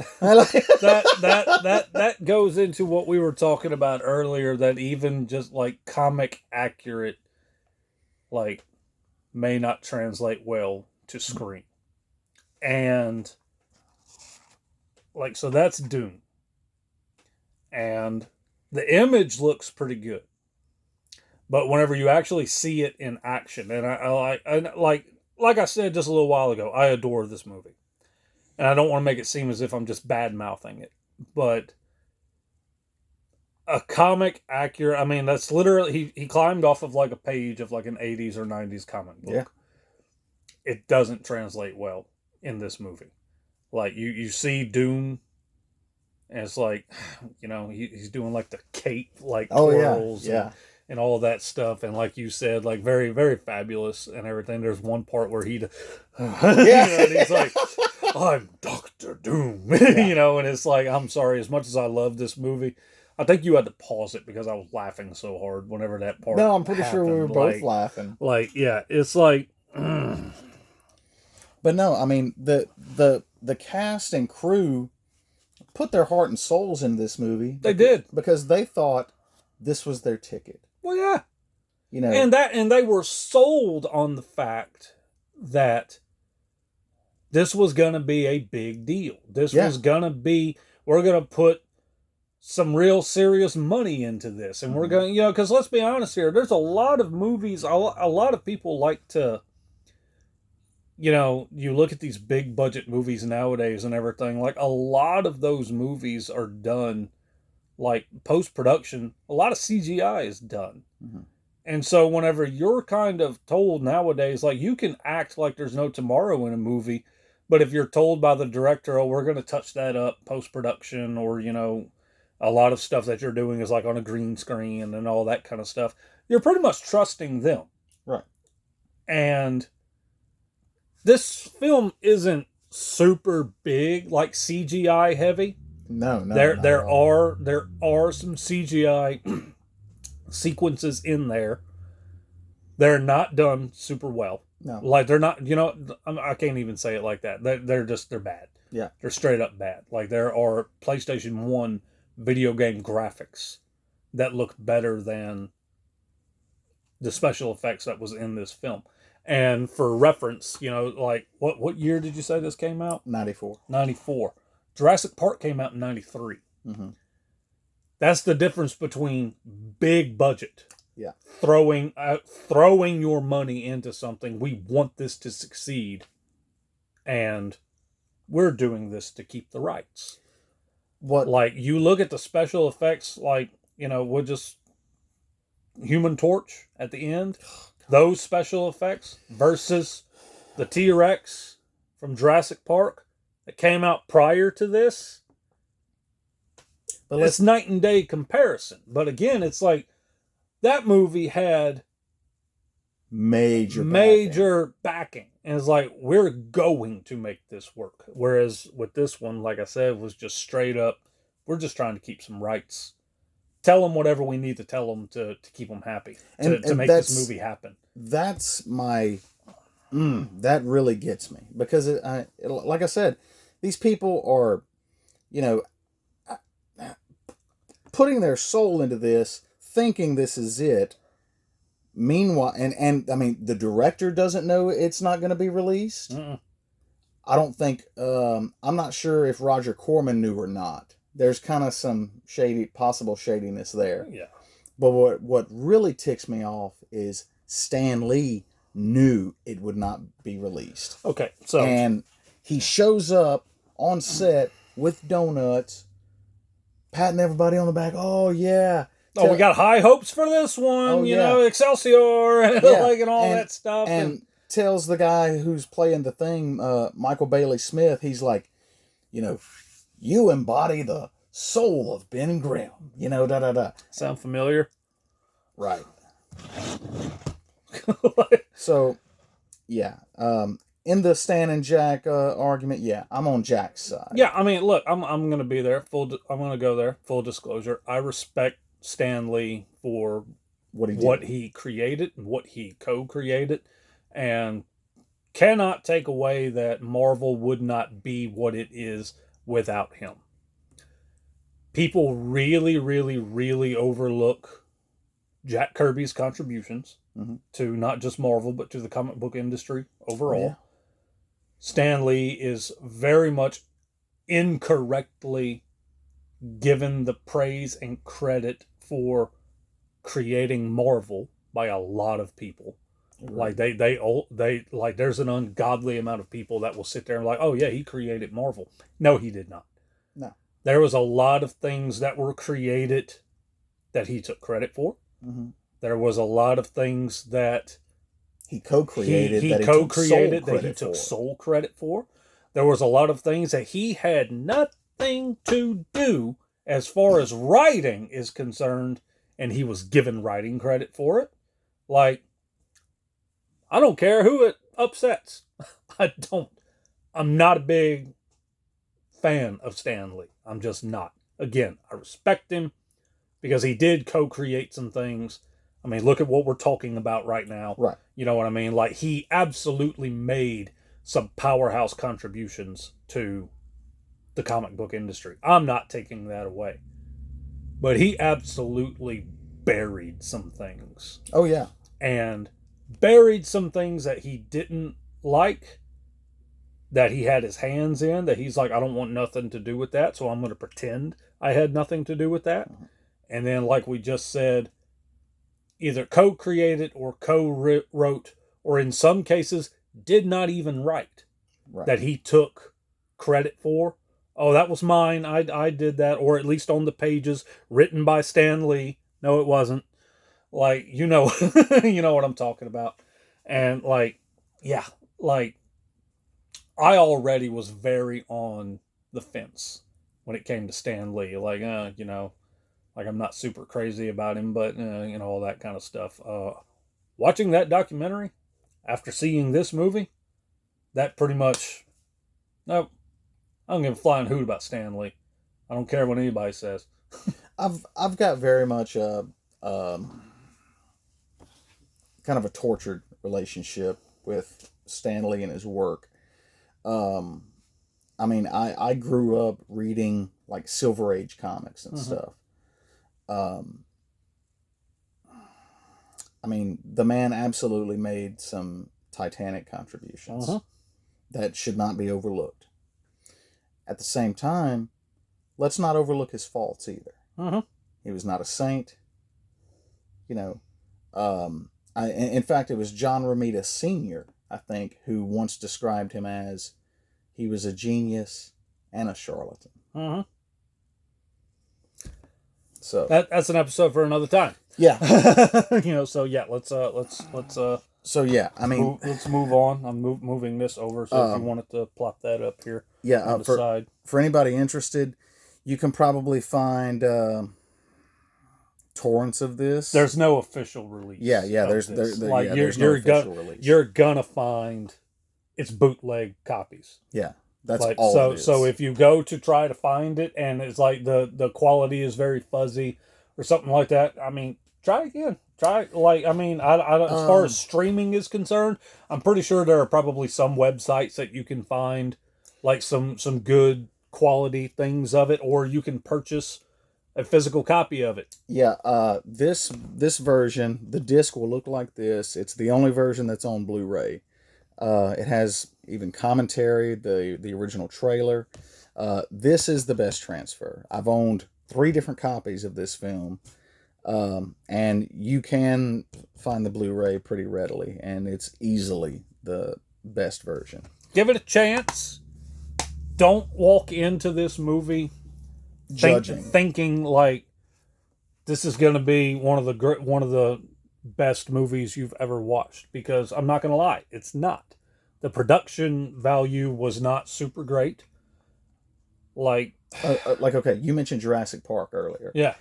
that goes into what we were talking about earlier, that even just like comic accurate like may not translate well to screen. And like, so that's Doom. And the image looks pretty good. But whenever you actually see it in action, and I like I said just a little while ago, I adore this movie. And I don't want to make it seem as if I'm just bad-mouthing it. But a comic accurate, I mean, that's literally, he climbed off of like a page of like an 80s or 90s comic book. Yeah. It doesn't translate well in this movie. Like, you see Doom, and it's like, you know, he's doing like the cape, like twirls, yeah. And all of that stuff. And like you said, like very, very fabulous and everything. There's one part where yeah. And he's like, "I'm Dr. Doom," Yeah. you know, and it's like, I'm sorry, as much as I love this movie, I think you had to pause it because I was laughing so hard whenever that part. No, I'm pretty happened. sure we were both laughing. Like, yeah, it's like, But no, I mean, the cast and crew put their heart and souls in this movie. They did, because they thought this was their ticket. Well, yeah, you know, and they were sold on the fact that this was gonna be a big deal. This was gonna be, we're gonna put some real serious money into this, and we're gonna, you know, because let's be honest here, there's a lot of movies, a lot of people like to, you know, you look at these big budget movies nowadays and everything, like a lot of those movies are done like post-production. A lot of CGI is done. Mm-hmm. And so whenever you're kind of told nowadays, like, you can act like there's no tomorrow in a movie, but if you're told by the director, "Oh, we're going to touch that up post-production," or, you know, a lot of stuff that you're doing is like on a green screen and all that kind of stuff, you're pretty much trusting them. Right. And this film isn't super big, like CGI heavy. No. There are some CGI sequences in there. They're not done super well. No. Like, they're not, you know, I can't even say it like that. They're bad. Yeah. They're straight up bad. Like, there are PlayStation 1 video game graphics that look better than the special effects that was in this film. And for reference, you know, like, what year did you say this came out? 94. 94. Jurassic Park came out in 93. Mm-hmm. That's the difference between big budget. Yeah. Throwing your money into something. We want this to succeed, and we're doing this to keep the rights. What? Like, you look at the special effects, like, you know, we'll just Human Torch at the end. Those special effects versus the T-Rex from Jurassic Park that came out prior to this. But it's night and day comparison. But again, it's like, that movie had major backing. And it's like, we're going to make this work. Whereas with this one, like I said, was just straight up, we're just trying to keep some rights tell them whatever we need to tell them to keep them happy, to make this movie happen. That's my, that really gets me, because like I said, these people are, you know, putting their soul into this, thinking this is it. Meanwhile, and I mean, the director doesn't know it's not going to be released. Mm-mm. I don't think, I'm not sure if Roger Corman knew or not. There's kind of some possible shadiness there. Yeah. But what really ticks me off is Stan Lee knew it would not be released. Okay, so... And he shows up on set with donuts, patting everybody on the back. Oh, yeah. Oh, we got high hopes for this one, you know, Excelsior, and all that stuff. And tells the guy who's playing the thing, Michael Bailey Smith, he's like, you know, you embody the soul of Ben Grimm, you know, da-da-da. Sound familiar? Right. So, yeah. In the Stan and Jack argument, yeah, I'm on Jack's side. Yeah, I mean, look, I'm going to be there. I'm going to go there. Full disclosure. I respect Stan Lee for what he created and what he co-created, and cannot take away that Marvel would not be what it is without him. People really, really, really overlook Jack Kirby's contributions to not just Marvel, but to the comic book industry overall. Yeah. Stan Lee is very much incorrectly given the praise and credit for creating Marvel by a lot of people. Right. Like they like, there's an ungodly amount of people that will sit there and like, oh yeah, he created Marvel. No, he did not. No. There was a lot of things that were created that he took credit for. Mm-hmm. There was a lot of things that he co-created, that he took sole credit for. There was a lot of things that he had nothing to do as far as writing is concerned, and he was given writing credit for it. Like, I don't care who it upsets. I'm not a big fan of Stan Lee. I'm just not. Again, I respect him because he did co-create some things. I mean, look at what we're talking about right now. Right. You know what I mean? Like, he absolutely made some powerhouse contributions to the comic book industry. I'm not taking that away. But he absolutely buried some things. Oh, yeah. And buried some things that he didn't like, that he had his hands in, that he's like, I don't want nothing to do with that, so I'm going to pretend I had nothing to do with that. Mm-hmm. And then, like we just said, either co-created or co-wrote, or in some cases, did not even write, that he took credit for. Oh, that was mine. I did that. Or at least on the pages, written by Stan Lee. No, it wasn't. Like, you know, you know what I'm talking about. And like, yeah, like, I already was very on the fence when it came to Stan Lee. Like, you know, like, I'm not super crazy about him, but, you know, all that kind of stuff. Watching that documentary, after seeing this movie, that pretty much, nope, I don't give a flying hoot about Stan Lee. I don't care what anybody says. I've got very much a kind of a tortured relationship with Stan Lee and his work. I mean, I grew up reading like Silver Age comics and stuff. I mean, the man absolutely made some titanic contributions that should not be overlooked. At the same time, let's not overlook his faults either. He was not a saint. You know, in fact, it was John Romita Sr., I think, who once described him as he was a genius and a charlatan. So that's an episode for another time. Yeah. You know, so yeah, let's so yeah, I mean, let's move on. I'm moving this over, so if you wanted to plop that up here, on the side. For anybody interested, you can probably find torrents of this. There's no official release. Yeah, there's no official release. You're gonna find it's bootleg copies. Yeah, that's like, all it is. So if you go to try to find it, and it's like the quality is very fuzzy, or something like that, I mean, try again. Try like I mean, as far as streaming is concerned, I'm pretty sure there are probably some websites that you can find like some good quality things of it, or you can purchase a physical copy of it. Yeah, this version, the disc will look like this. It's the only version that's on Blu-ray. It has even commentary, the original trailer. This is the best transfer. I've owned 3 different copies of this film, and you can find the Blu-ray pretty readily, and it's easily the best version. Give it a chance. Don't walk into this movie thinking like this is going to be one of the best movies you've ever watched, because I'm not going to lie, it's not. The production value was not super great. Like okay, you mentioned Jurassic Park earlier. Yeah.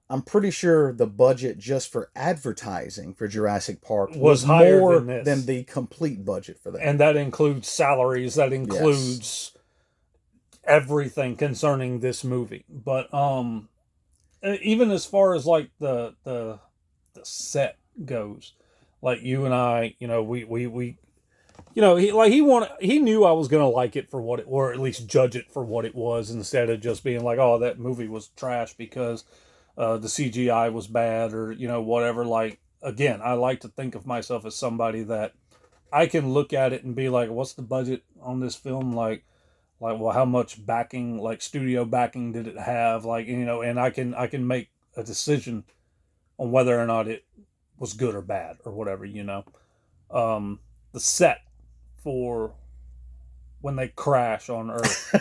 I'm pretty sure the budget just for advertising for Jurassic Park was higher more than the complete budget for that. And that includes salaries, that includes everything concerning this movie. But even as far as like the set goes, like you and I, we he knew I was gonna like it for what it, or at least judge it for what it was, instead of just being like, oh, that movie was trash because the CGI was bad, or whatever. Like, again, I like to think of myself as somebody that I can look at it and be like, what's the budget on this film? Like, well, how much backing, like studio backing, did it have? Like, and I can make a decision on whether or not it was good or bad or whatever. The set for when they crash on Earth,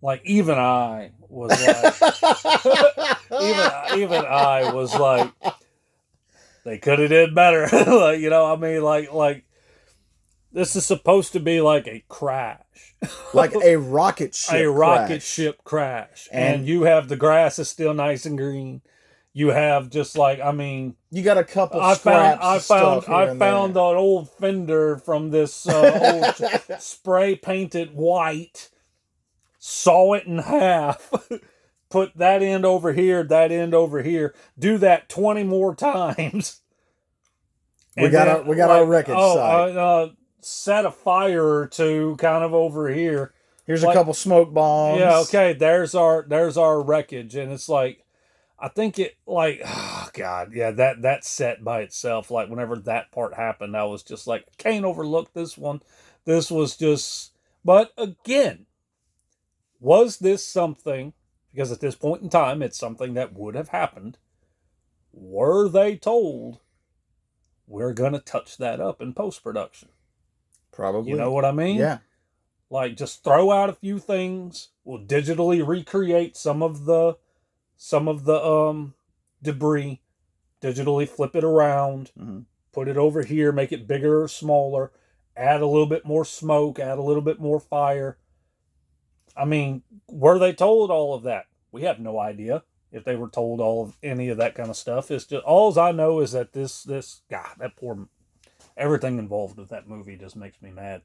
like even I was like, even I was like, they could have did better. Like, I mean, like this is supposed to be like a crash. Like a rocket ship crash. And you have the grass is still nice and green. You have just like, I mean, you got a couple I found an old fender from this old spray painted white, saw it in half, put that end over here, do that 20 more times. We got our wreckage site. Set a fire or two kind of over here. Here's a couple smoke bombs. Yeah, okay, there's our wreckage. And it's like, I think it, like, oh God, yeah, that set by itself, like whenever that part happened, I was just like, can't overlook this one. This was just, but again, was this something, because at this point in time, it's something that would have happened. Were they told, we're going to touch that up in post-production? Probably. You know what I mean? Yeah. Like, just throw out a few things. We'll digitally recreate some of the debris, digitally flip it around, put it over here, make it bigger or smaller, add a little bit more smoke, add a little bit more fire. I mean, were they told all of that? We have no idea if they were told all of any of that kind of stuff. It's just, all I know is that this God, that poor, everything involved with that movie just makes me mad.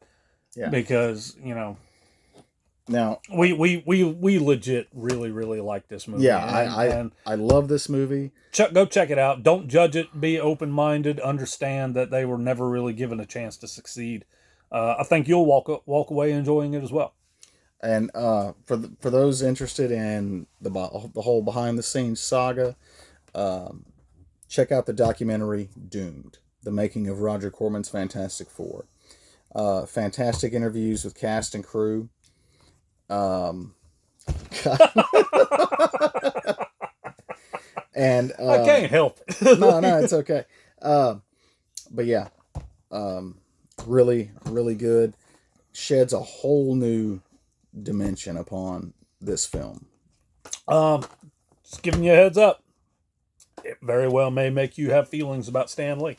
Yeah. Because, now we legit really like this movie. Yeah, I love this movie. Go check it out. Don't judge it. Be open-minded. Understand that they were never really given a chance to succeed. I think you'll walk away enjoying it as well. And for those interested in the whole behind-the-scenes saga, check out the documentary Doomed: The Making of Roger Corman's Fantastic Four. Fantastic interviews with cast and crew. And I can't help it. no, it's okay. But yeah, really good. Sheds a whole new dimension upon this film. Just giving you a heads up. It very well may make you have feelings about Stan Lee.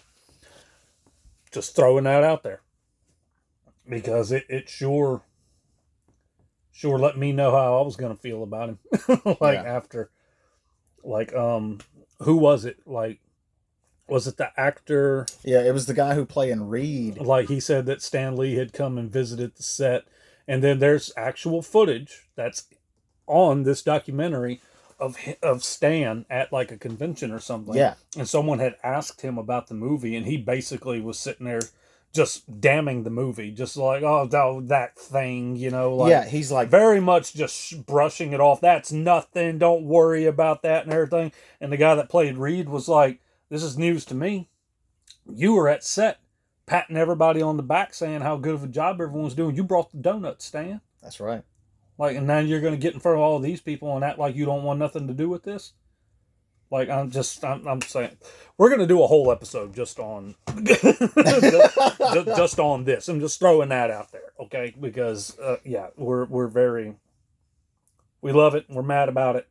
Just throwing that out there. Because it sure let me know how I was going to feel about him. After, who was it? Like, was it the actor? Yeah, it was the guy who played in Reed. Like, he said that Stan Lee had come and visited the set. And then there's actual footage that's on this documentary of Stan at like a convention or something. Yeah. And someone had asked him about the movie, and he basically was sitting there just damning the movie, just like, oh, that thing, like, yeah, he's like, very much just brushing it off. That's nothing. Don't worry about that and everything. And the guy that played Reed was like, this is news to me. You were at set patting everybody on the back saying how good of a job everyone's doing. You brought the donuts, Stan. that's right. Like, and now you're going to get in front of all of these people and act like you don't want nothing to do with this? Like, I'm saying, we're going to do a whole episode just on, just on this. I'm just throwing that out there, okay? Because, we're very, we love it. We're mad about it.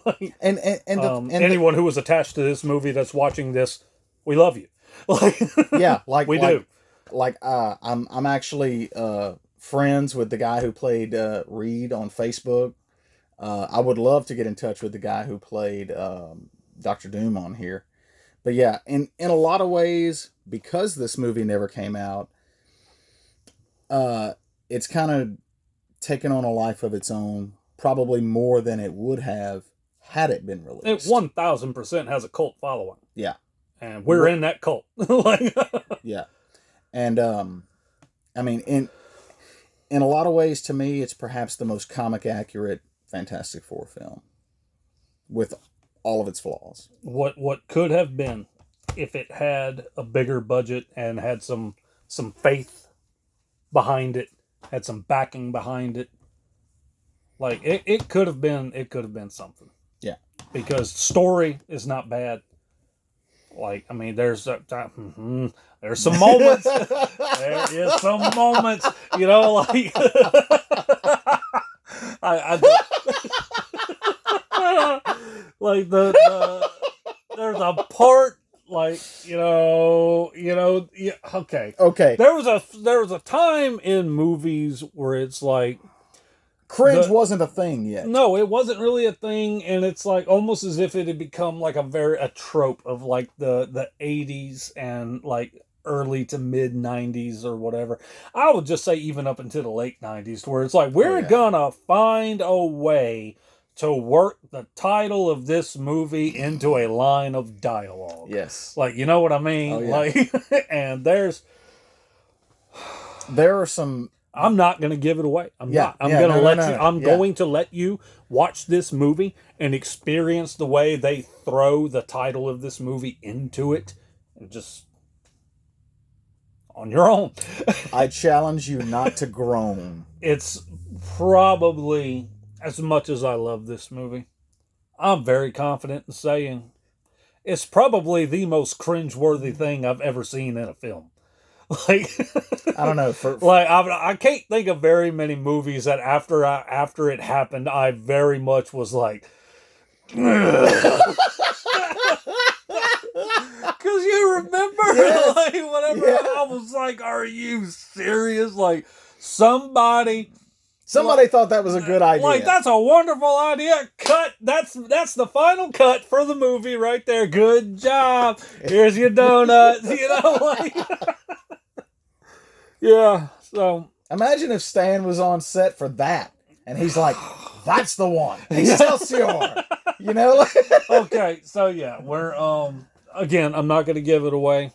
Like, anyone who was attached to this movie that's watching this, we love you. Like, yeah, like we do. Like, I'm actually friends with the guy who played Reed on Facebook. I would love to get in touch with the guy who played Dr. Doom on here. But yeah, in a lot of ways, because this movie never came out, it's kind of taken on a life of its own, probably more than it would have had it been released. It 1000% has a cult following. Yeah. And we're in that cult. Like, yeah. And I mean, in a lot of ways, to me, it's perhaps the most comic accurate Fantastic Four film, with all of its flaws. What could have been, if it had a bigger budget and had some faith behind it, had some backing behind it. Like, it could have been something. Yeah. Because story is not bad. Like, I mean, there's some moments. There is some moments, like I like there's a part, like, okay. There was a time in movies where it's like cringe wasn't a thing yet. No, it wasn't really a thing, and it's like almost as if it had become like a trope of like the 80s and like early to mid 90s or whatever. I would just say even up into the late 90s, where it's like, we're gonna find a way to work the title of this movie into a line of dialogue. Yes. Like, you know what I mean? Oh, yeah. Like, and there are some. I'm not going to give it away. I'm going to let you watch this movie and experience the way they throw the title of this movie into it, and just on your own. I challenge you not to groan. It's probably, as much as I love this movie, I'm very confident in saying it's probably the most cringeworthy thing I've ever seen in a film. Like, I don't know. Like, I can't think of very many movies that after it happened, I very much was like, because you remember, yes. Like, whatever. Yeah. I was like, are you serious? Like, somebody thought that was a good idea. Like, that's a wonderful idea. Cut. That's the final cut for the movie right there. Good job. Here's your donuts. Like. Yeah, so imagine if Stan was on set for that, and he's like, "That's the one, Excelsior," Okay, so yeah, we're again, I'm not going to give it away.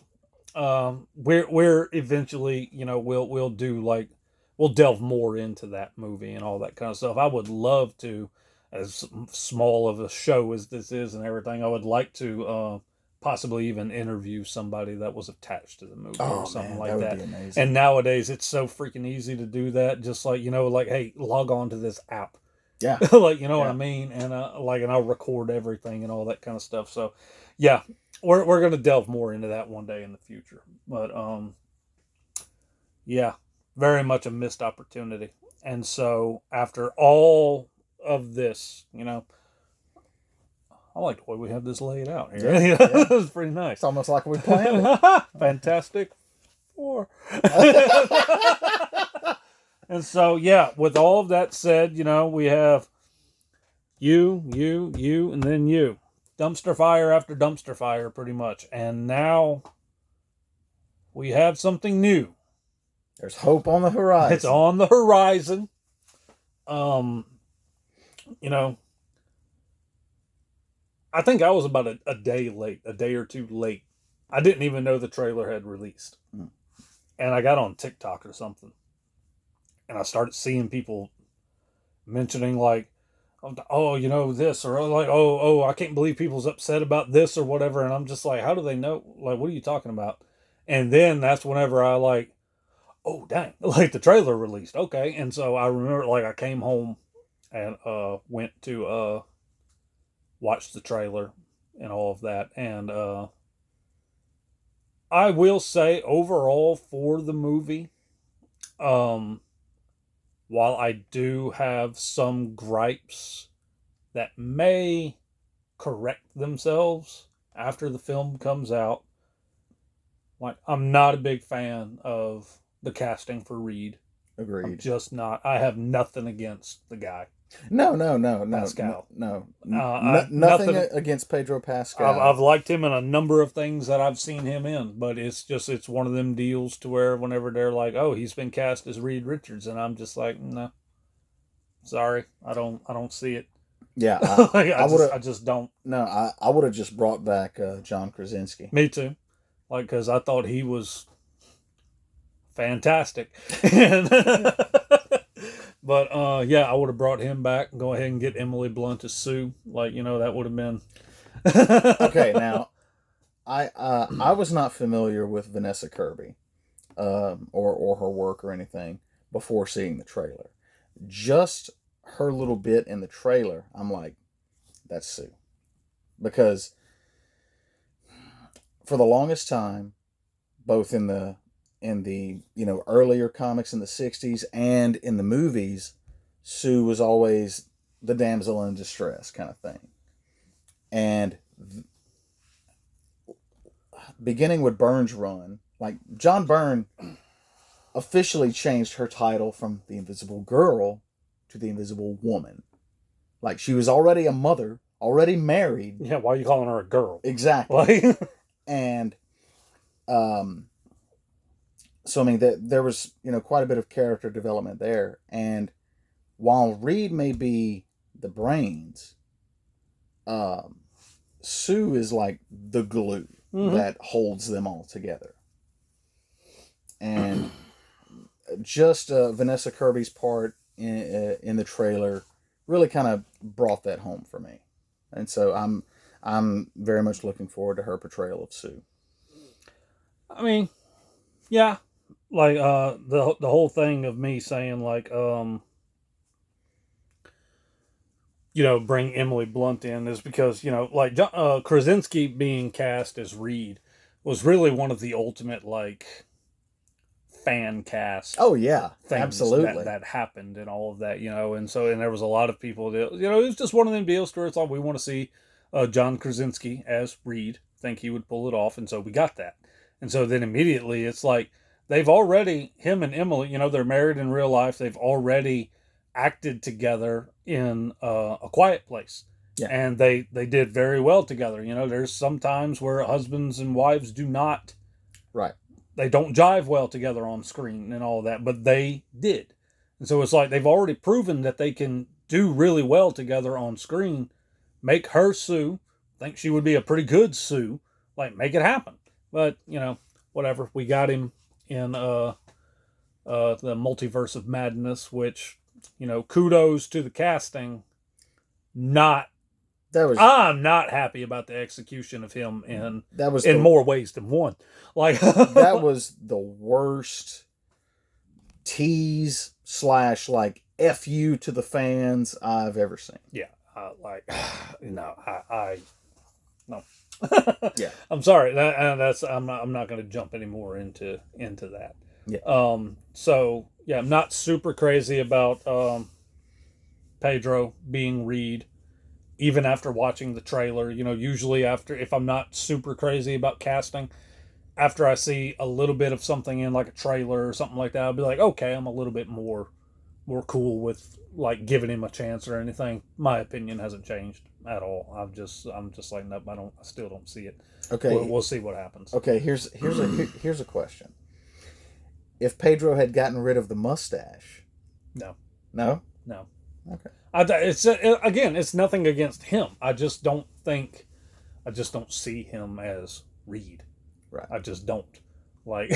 We're eventually, we'll do like, we'll delve more into that movie and all that kind of stuff. I would love to, as small of a show as this is and everything, I would like to possibly even interview somebody that was attached to the movie or something like that. Would be amazing. And nowadays it's so freaking easy to do that. Just like, like, hey, log on to this app. Yeah. Like, what I mean? And and I'll record everything and all that kind of stuff. So yeah, we're going to delve more into that one day in the future. But yeah, very much a missed opportunity. And so after all of this, I like the way we have this laid out here. Yeah. It's pretty nice. It's almost like we planned it. Fantastic Four. And so, yeah, with all of that said, we have you, and then you. Dumpster fire after dumpster fire, pretty much. And now we have something new. There's hope on the horizon. It's on the horizon. I think I was about a day late, a day or two late. I didn't even know the trailer had released. Mm. And I got on TikTok or something. And I started seeing people mentioning like, oh, you know, this, or like, I can't believe people's upset about this or whatever. And I'm just like, how do they know? Like, what are you talking about? And then that's whenever I like, oh, dang, like the trailer released. Okay. And so I remember like I came home and went to watch the trailer and all of that. And I will say overall for the movie, um, while I do have some gripes that may correct themselves after the film comes out, like I'm not a big fan of the casting for Reed. I'm Agreed. just not. I have nothing against the guy, No, no, no, no, no, Pascal. no. Nothing Nothing. against Pedro I've Pascal. liked him in a number of things that I've seen him in, but it's one of them deals to where whenever they're like, oh, he's been cast as Reed Richards, and I'm just like, no, sorry, I don't see it. Yeah, Like, I would have. I just don't. No, I would have just brought back John Krasinski. Me too. Like, because I thought he was fantastic, and but yeah, I would have brought him back and go ahead and get Emily Blunt as Sue. Like, that would have been. Okay, now I was not familiar with Vanessa Kirby, or her work or anything before seeing the trailer. Just her little bit in the trailer, I'm like, that's Sue, because for the longest time, both in the earlier comics in the 60s and in the movies, Sue was always the damsel in distress kind of thing. And beginning with Byrne's run, like John Byrne officially changed her title from the Invisible Girl to the Invisible Woman. Like she was already a mother, already married. Yeah, why are you calling her a girl? Exactly. Like, And so I mean there was quite a bit of character development there. And while Reed may be the brains, um, Sue is like the glue that holds them all together. And just Vanessa Kirby's part in the trailer really kind of brought that home for me. And so I'm very much looking forward to her portrayal of Sue. I mean, yeah, like the whole thing of me saying like bring Emily Blunt in is because like Krasinski being cast as Reed was really one of the ultimate like fan cast Oh yeah, things that absolutely. that happened and all of that, and there was a lot of people that it was just one of them deals where it's like we want to see John Krasinski as Reed, think he would pull it off, and so we got that. And so then immediately it's like they've already, him and Emily, they're married in real life, they've already acted together in A Quiet Place, Yeah. and they did very well together. There's some times where husbands and wives do not, Right. they don't jive well together on screen and all of that, but they did. And so it's like they've already proven that they can do really well together on screen. Make her Sue. Think she would be a pretty good Sue. Like, make it happen. But, whatever. We got him in the Multiverse of Madness, which, kudos to the casting. Not That was I'm not happy about the execution of him in that was in the more ways than one. Like that was the worst tease slash like fu to the fans I've ever seen. yeah, like no, I no. Yeah. I'm sorry. That's I'm not going to jump any more into that. Yeah. So yeah, I'm not super crazy about Pedro being Reed. Even after watching the trailer, usually after, if I'm not super crazy about casting, after I see a little bit of something in like a trailer or something like that, I'll be like, okay, I'm a little bit more cool with like giving him a chance or anything. My opinion hasn't changed at all. I'm just like, nope, I still don't see it. Okay. We'll see what happens. Okay, here's a question. If Pedro had gotten rid of the mustache. No. No? No. Okay. Again, it's nothing against him. I just don't see him as Reed. Right. I just don't. Like,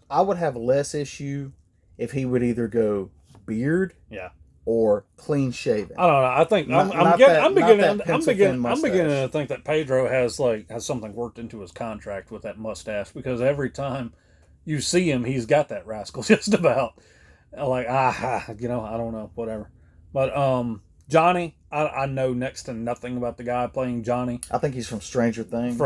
I would have less issue if he would either go beard yeah, or clean shaven. I don't know. I think I'm beginning to think that Pedro has something worked into his contract with that mustache, because every time you see him, he's got that rascal just about. Like, I don't know, whatever. But Johnny, I know next to nothing about the guy playing Johnny. I think he's from Stranger Things.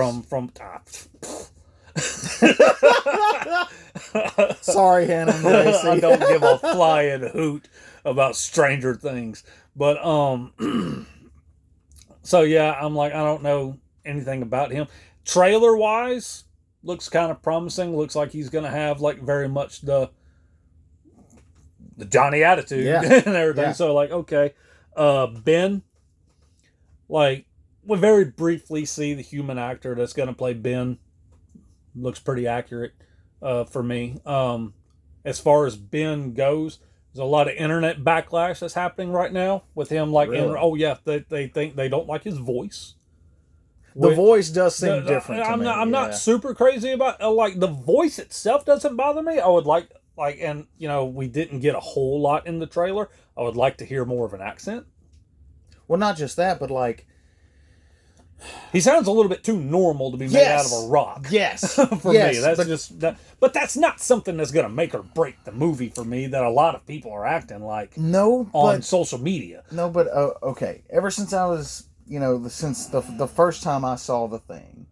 Sorry, Hannah Gracie. I don't give a flying hoot about Stranger Things. But so yeah, I'm like, I don't know anything about him. Trailer wise, looks kind of promising. Looks like he's gonna have like very much the Johnny attitude and everything. Yeah. So like, okay, Ben, like, we very briefly see the human actor that's gonna play Ben. Looks pretty accurate for me. As far as Ben goes, there's a lot of internet backlash that's happening right now with him. Like, really? They think they don't like his voice. The voice does seem different. I'm not super crazy about like the voice itself doesn't bother me. I would like, and we didn't get a whole lot in the trailer. I would like to hear more of an accent. Well, not just that, but like, he sounds a little bit too normal to be made out of a rock. Yes. For me, that's just that. But that's not something that's going to make or break the movie for me. That a lot of people are acting like on social media. No, but okay. Ever since I was, since the first time I saw the thing,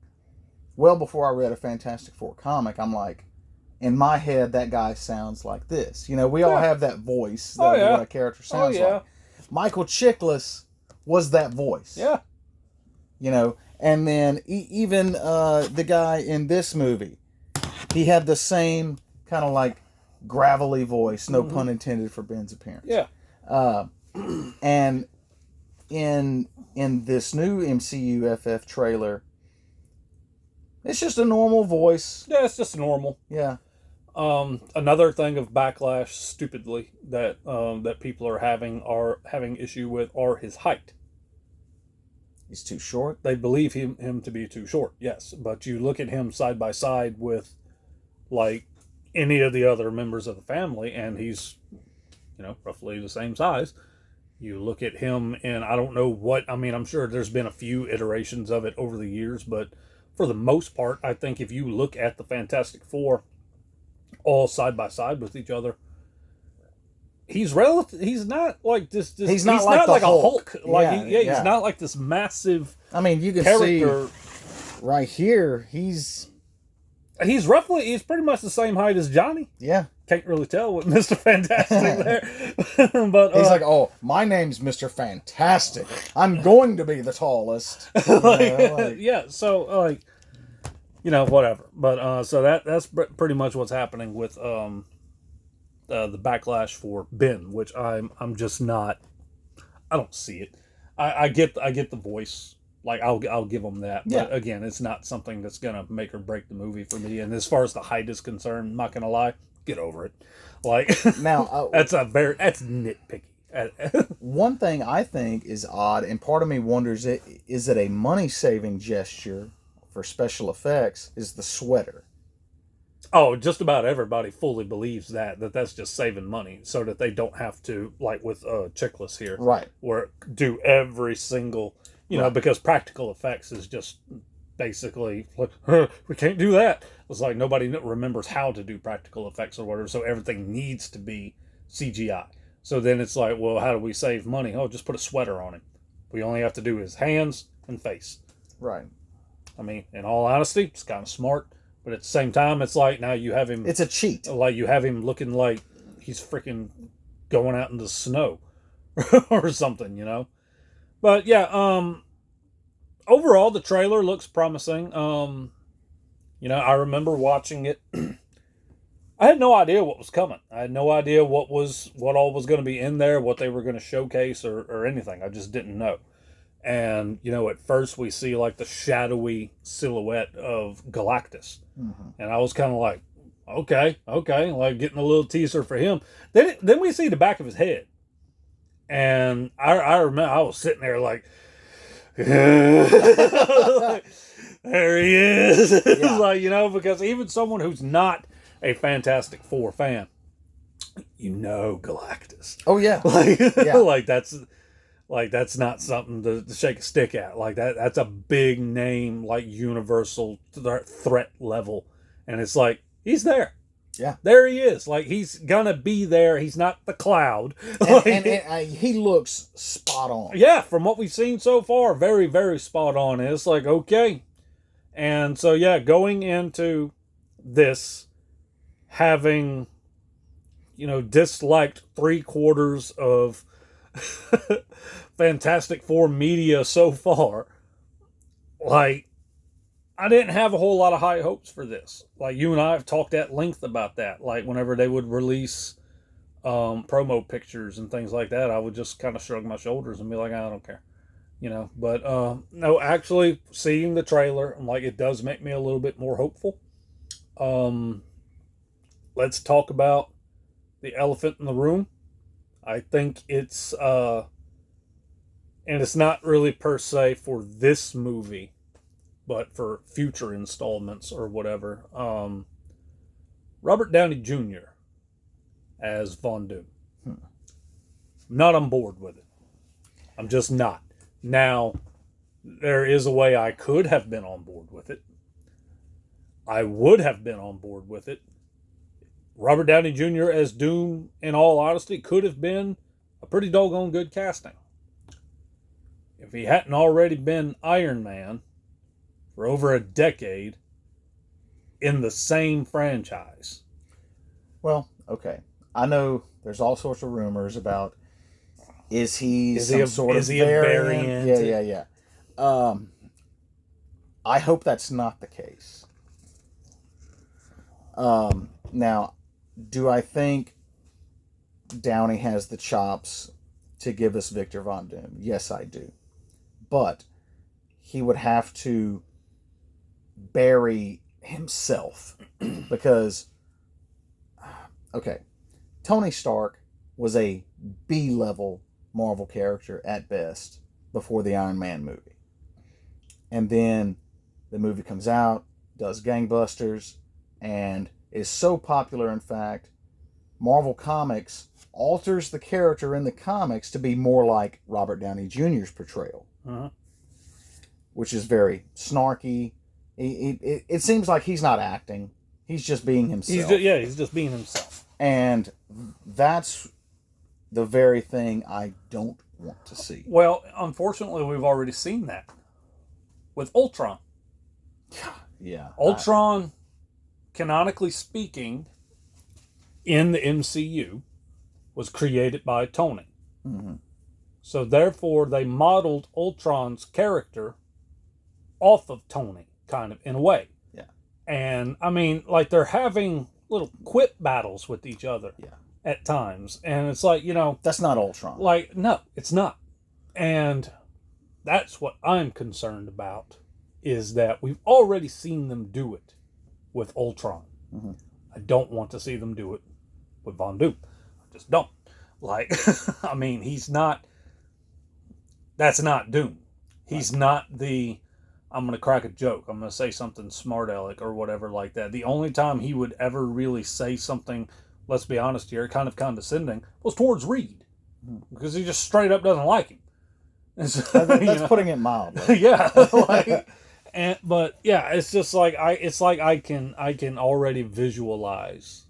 well before I read a Fantastic Four comic, I'm like, in my head, that guy sounds like this. We all have that voice that what a character sounds like. Michael Chiklis was that voice. Yeah. And then even the guy in this movie, he had the same kind of like gravelly voice, no pun intended for Ben's appearance. Yeah. And in this new MCU FF trailer, it's just a normal voice. Yeah, it's just normal. Yeah. Another thing of backlash, stupidly, that people are having issue with are his height. He's too short? They believe him to be too short, yes. But you look at him side by side with, like, any of the other members of the family, and he's, roughly the same size. You look at him, and I don't know I'm sure there's been a few iterations of it over the years, but for the most part, I think if you look at the Fantastic Four all side by side with each other, he's not like this. He's not like a Hulk. He's not like this massive. I mean, you can character. See right here. He's pretty much the same height as Johnny. Yeah, can't really tell with Mr. Fantastic there, but he's like, oh, my name's Mr. Fantastic. I'm going to be the tallest. Yeah. So whatever. But so that's pretty much what's happening with the backlash for Ben, which I'm just not. I don't see it. I get the voice. Like, I'll give them that. But again, it's not something that's gonna make or break the movie for me. And as far as the height is concerned, I'm not gonna lie, get over it. Like, now that's nitpicky. One thing I think is odd, and part of me wonders, is it a money saving gesture for special effects? Is the sweater? Oh, just about everybody fully believes that's just saving money, so that they don't have to, like with Chiklis here, right? Where do every single, because practical effects is just basically like, we can't do that. It's like nobody remembers how to do practical effects or whatever, so everything needs to be CGI. So then it's like, well, how do we save money? Oh, just put a sweater on him. We only have to do his hands and face. Right. I mean, in all honesty, it's kind of smart. But at the same time, it's like now you have him... It's a cheat. Like, you have him looking like he's freaking going out in the snow or something, But, yeah, overall, the trailer looks promising. I remember watching it. I had no idea what was coming. I had no idea what all was going to be in there, what they were going to showcase or anything. I just didn't know. And, at first we see like the shadowy silhouette of Galactus. Mm-hmm. And I was kind of like, okay, like getting a little teaser for him. Then we see the back of his head. And I remember I was sitting there like, there he is. Yeah. Like, because even someone who's not a Fantastic Four fan, Galactus. Oh yeah. Like, Yeah. that's not something to shake a stick at. Like that's a big name, like universal threat level. And it's like, he's there. Yeah. There he is. Like, he's gonna be there. He's not the Cloud. And he looks spot on. Yeah, from what we've seen so far, very, very spot on. And it's like, okay. And so, yeah, going into this, having, disliked 3/4 of Fantastic Four media so far, like, I didn't have a whole lot of high hopes for this. Like, you and I have talked at length about that. Like, whenever they would release promo pictures and things like that, I would just kind of shrug my shoulders and be like, I don't care. But no, actually seeing the trailer, like, it does make me a little bit more hopeful. Let's talk about the elephant in the room. I think it's, and it's not really per se for this movie, but for future installments or whatever. Robert Downey Jr. as Von Doom. I'm not on board with it. I'm just not. Now, there is a way I could have been on board with it. I would have been on board with it. Robert Downey Jr. as Doom, in all honesty, could have been a pretty doggone good casting. If he hadn't already been Iron Man for over a decade in the same franchise. Well, okay. I know there's all sorts of rumors about is he a variant? Yeah. I hope that's not the case. Now, do I think Downey has the chops to give us Victor Von Doom? Yes, I do. But he would have to bury himself because, okay, Tony Stark was a B-level Marvel character at best before the Iron Man movie. And then the movie comes out, does gangbusters, and is so popular, in fact, Marvel Comics alters the character in the comics to be more like Robert Downey Jr.'s portrayal, which is very snarky. It seems like he's not acting. He's just being himself. He's just being himself. And that's the very thing I don't want to see. Well, unfortunately, we've already seen that with Ultron. Yeah. Ultron, canonically speaking, in the MCU, was created by Tony. Mm-hmm. So therefore, they modeled Ultron's character off of Tony, kind of, in a way. Yeah. And, I mean, like, they're having little quip battles with each other at times. And it's like, that's not Ultron. Like, no, it's not. And that's what I'm concerned about, is that we've already seen them do it with Ultron. Mm-hmm. I don't want to see them do it with Von Doom. I just don't. Like, I mean, that's not Doom. He's not I'm going to crack a joke, I'm going to say something smart aleck or whatever like that. The only time he would ever really say something, let's be honest here, kind of condescending, was towards Reed. Because he just straight up doesn't like him. That's putting it mildly. Yeah. But yeah, it's just like I can already visualize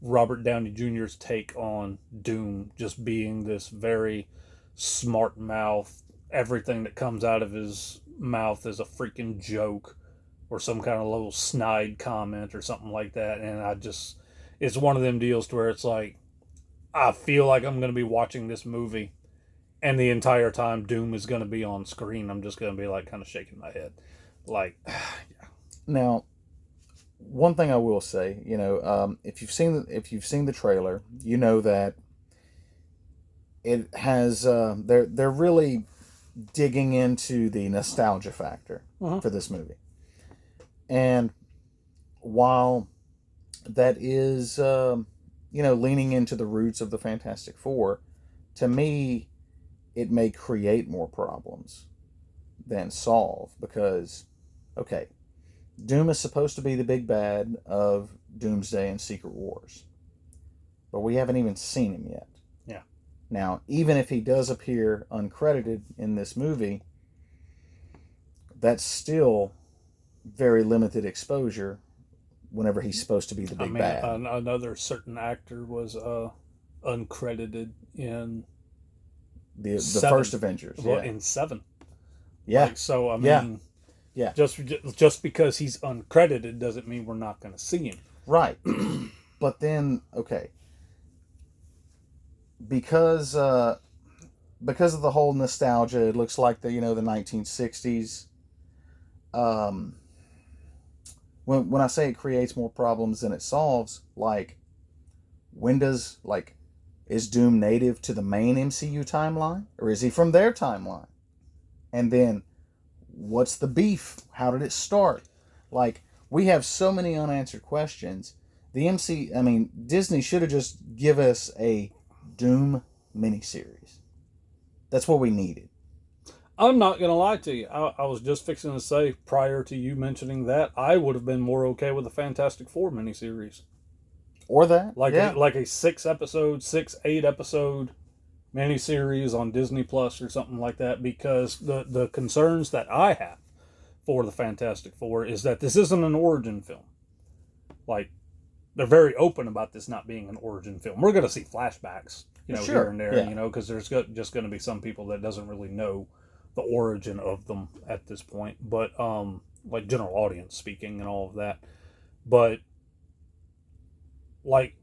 Robert Downey Jr.'s take on Doom just being this very smart mouth. Everything that comes out of his mouth is a freaking joke or some kind of little snide comment or something like that. And it's one of them deals to where it's like, I feel like I'm going to be watching this movie and the entire time Doom is going to be on screen. I'm just going to be like kind of shaking my head. Like, yeah. Now, one thing I will say, if you've seen the trailer, you know that it has, they're really digging into the nostalgia factor for this movie. And while that is, leaning into the roots of the Fantastic Four, to me, it may create more problems than solve because, okay, Doom is supposed to be the big bad of Doomsday and Secret Wars, but we haven't even seen him yet. Yeah. Now, even if he does appear uncredited in this movie, that's still very limited exposure whenever he's supposed to be the big bad. Another certain actor was uncredited in the first Avengers. Well, in 7. Yeah. Like, so, I mean, yeah. Just because he's uncredited doesn't mean we're not going to see him. Right. But then, okay. Because of the whole nostalgia, it looks like the 1960s. When I say it creates more problems than it solves, like, is Doom native to the main MCU timeline? Or is he from their timeline? And then, what's the beef? How did it start? Like, we have so many unanswered questions. Disney should have just give us a Doom miniseries. That's what we needed. I'm not going to lie to you. I was just fixing to say, prior to you mentioning that, I would have been more okay with a Fantastic Four miniseries. Or that. Like a 8 episode miniseries on Disney Plus or something like that, because the concerns that I have for the Fantastic Four is that this isn't an origin film. Like, they're very open about this not being an origin film. We're going to see flashbacks, here and there, because there's just going to be some people that doesn't really know the origin of them at this point, but like general audience speaking and all of that. But like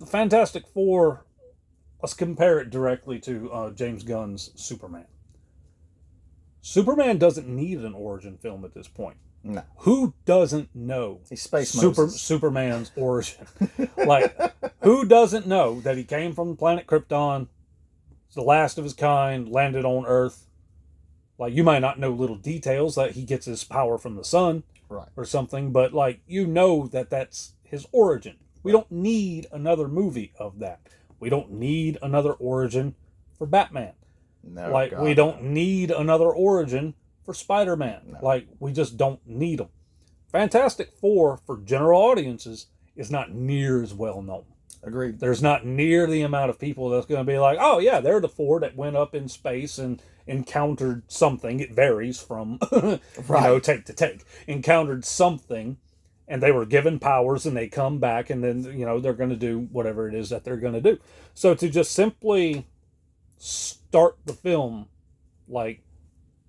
the Fantastic Four, let's compare it directly to James Gunn's Superman. Superman doesn't need an origin film at this point. No. Who doesn't know Superman's origin? Like, who doesn't know that he came from the planet Krypton, the last of his kind, landed on Earth? Like, you might not know little details, that he gets his power from the sun, right, or something, but like, that that's his origin. We don't need another movie of that. We don't need another origin for Batman. No, like, God, we don't need another origin for Spider-Man. No. Like, we just don't need them. Fantastic Four, for general audiences, is not near as well known. Agreed. There's not near the amount of people that's going to be like, oh yeah, they're the four that went up in space and encountered something. It varies from, right, take to take. Encountered something, and they were given powers, and they come back, and then, they're going to do whatever it is that they're going to do. So to just simply start the film, like,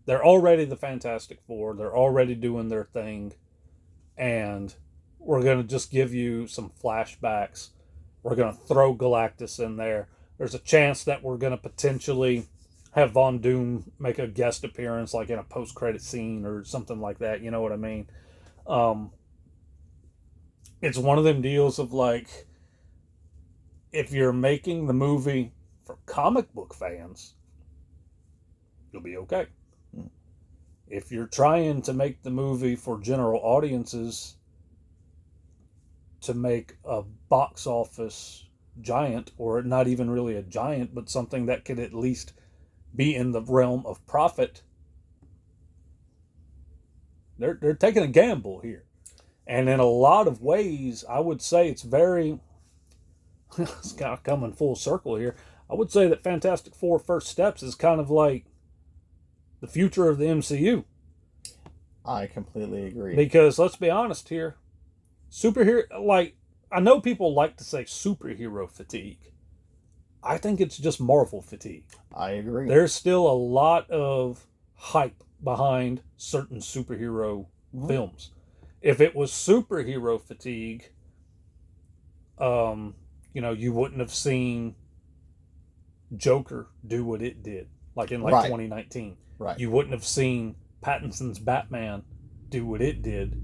they're already the Fantastic Four, they're already doing their thing, and we're going to just give you some flashbacks. We're going to throw Galactus in there. There's a chance that we're going to potentially have Von Doom make a guest appearance, like in a post-credit scene or something like that. You know what I mean? It's one of them deals of, like, if you're making the movie for comic book fans, you'll be okay. If you're trying to make the movie for general audiences, to make a box office giant, or not even really a giant, but something that could at least be in the realm of profit, they're taking a gamble here. And in a lot of ways, I would say it's very, it's kind of coming full circle here. I would say that Fantastic Four First Steps is kind of like the future of the MCU. I completely agree. Because let's be honest here, I know people like to say superhero fatigue. I think it's just Marvel fatigue. I agree. There's still a lot of hype behind certain superhero films. If it was superhero fatigue, you wouldn't have seen Joker do what it did, like in 2019. Right. You wouldn't have seen Pattinson's Batman do what it did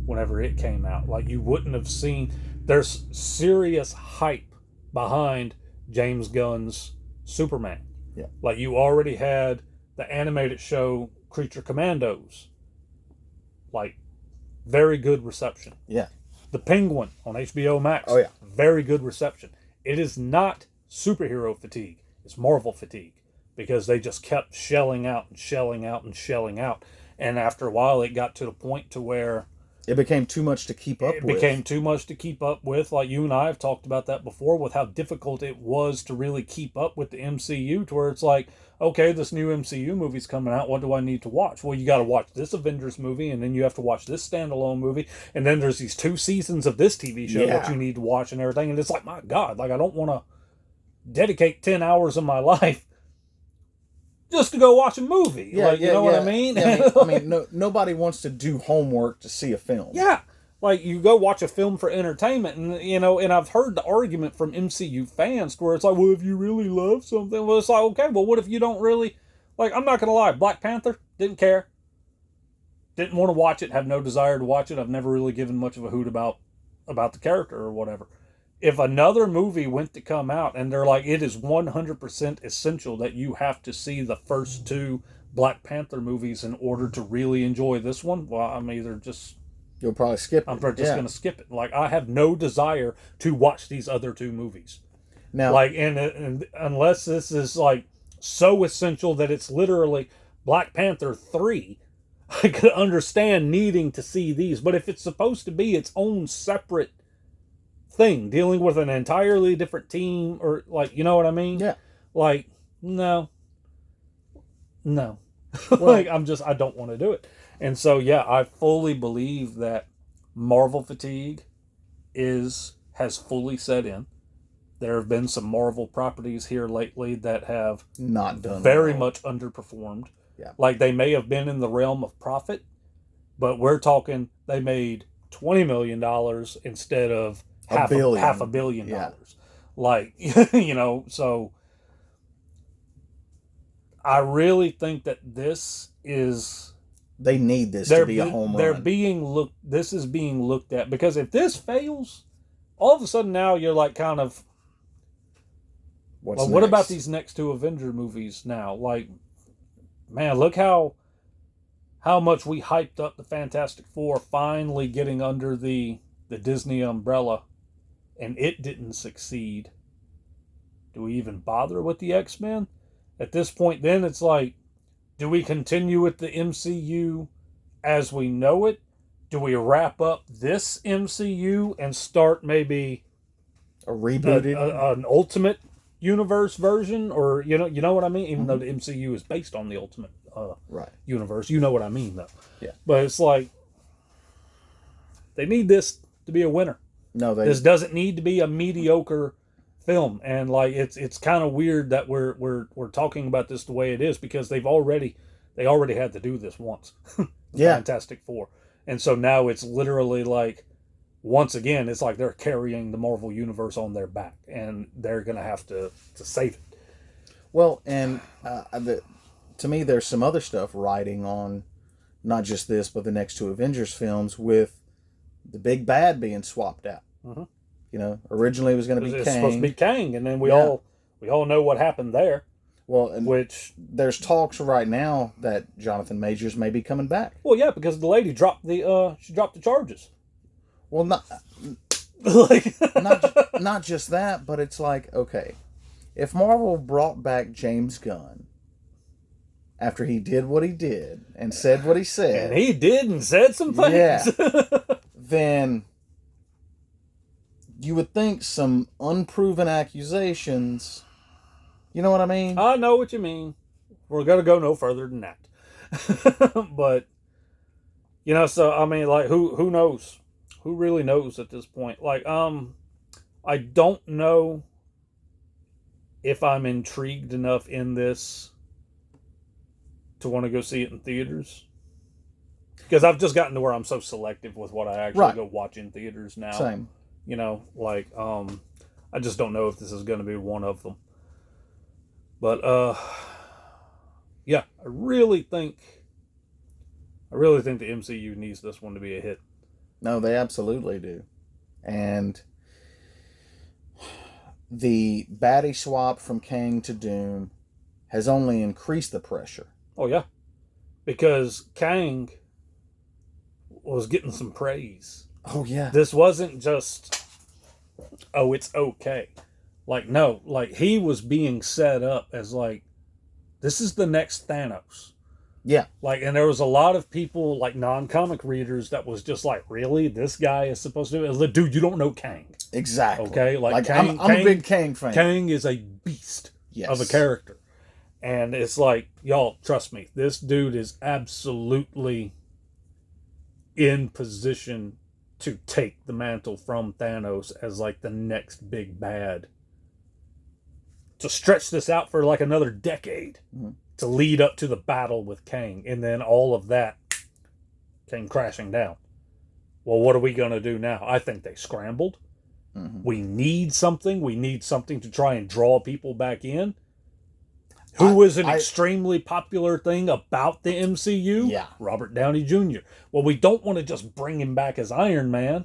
whenever it came out. Like, you wouldn't have seen, there's serious hype behind James Gunn's Superman. Yeah. Like, you already had the animated show Creature Commandos. Like, very good reception. Yeah. The Penguin on HBO Max. Oh, yeah. Very good reception. It is not superhero fatigue. It's Marvel fatigue because they just kept shelling out and shelling out and shelling out. And after a while, it got to the point to where it became too much to keep up with. It became too much to keep up with. Like you and I have talked about that before, with how difficult it was to really keep up with the MCU, to where it's like, okay, this new MCU movie's coming out. What do I need to watch? Well, you got to watch this Avengers movie, and then you have to watch this standalone movie, and then there's these 2 seasons of this TV show that you need to watch and everything. And it's like, my God, like I don't want to dedicate 10 hours of my life just to go watch a movie. You know what I mean? Nobody wants to do homework to see a film. Yeah. Like, you go watch a film for entertainment, and, and I've heard the argument from MCU fans where it's like, well, if you really love something, well, it's like, okay, well, what if you don't really, like, I'm not going to lie, Black Panther, didn't care. Didn't want to watch it, have no desire to watch it. I've never really given much of a hoot about the character or whatever. If another movie went to come out and they're like, it is 100% essential that you have to see the first 2 Black Panther movies in order to really enjoy this one, well, I'm either just... You'll probably skip it. I'm just going to skip it. Like, I have no desire to watch these other 2 movies. Now, like, and unless this is, like, so essential that it's literally Black Panther 3, I could understand needing to see these. But if it's supposed to be its own separate thing, dealing with an entirely different team, or, like, you know what I mean? Yeah. Like, no. Like, I don't want to do it. And so, yeah, I fully believe that Marvel fatigue has fully set in. There have been some Marvel properties here lately that have not done very much underperformed. Yeah. Like, they may have been in the realm of profit, but we're talking they made $20 million instead of half a billion dollars. Like, so I really think that this is... They need this to be a home run. This is being looked at, because if this fails, all of a sudden now you're like kind of, what about these next 2 Avenger movies now? Like, man, look how much we hyped up the Fantastic Four finally getting under the Disney umbrella, and it didn't succeed. Do we even bother with the X-Men? At this point, then it's like, do we continue with the MCU as we know it? Do we wrap up this MCU and start maybe a rebooted, an Ultimate Universe version, or you know what I mean? Even though the MCU is based on the Ultimate Universe, you know what I mean, though. Yeah. But it's like they need this to be a winner. No, this doesn't need to be a mediocre film. And like it's kind of weird that we're talking about this the way it is, because they already had to do this once. Fantastic Four. And so now it's literally like, once again, it's like they're carrying the Marvel universe on their back, and they're gonna have to save it. Well, and to me, there's some other stuff riding on not just this, but the next 2 Avengers films, with the big bad being swapped out. Originally it was going to be Kang. It's supposed to be Kang, and then we all know what happened there. Well, and there's talks right now that Jonathan Majors may be coming back. Well, yeah, because the lady dropped the charges. Well, not just that, but it's like, okay, if Marvel brought back James Gunn after he did what he did and said what he said, and he did and said some things, then you would think some unproven accusations, you know what I mean? I know what you mean. We're going to go no further than that. But, so, I mean, like, who knows? Who really knows at this point? Like, I don't know if I'm intrigued enough in this to want to go see it in theaters. Because I've just gotten to where I'm so selective with what I actually go watch in theaters now. Same. I just don't know if this is going to be one of them. But, I really think the MCU needs this one to be a hit. No, they absolutely do. And the baddie swap from Kang to Doom has only increased the pressure. Oh, yeah. Because Kang was getting some praise. Oh, yeah. This wasn't just, it's okay. Like, no, like he was being set up as like, this is the next Thanos. Yeah, Like, and there was a lot of people, like non-comic readers, that was just like, really, this guy is supposed to do it? Dude, you don't know Kang. exactly. Okay, like I'm Kang, a big Kang fan. Kang is a beast of a Yes. character, and it's like, y'all, trust me, this dude is absolutely in position to take the mantle from Thanos as like the next big bad. To stretch this out for like another decade, to lead up to the battle with Kang, and then all of that came crashing down. Well, what are we going to do now? I think they scrambled. We need something. We need something to try and draw people back in. Who is an extremely popular thing about the MCU? Yeah. Robert Downey Jr. Well, we don't want to just bring him back as Iron Man.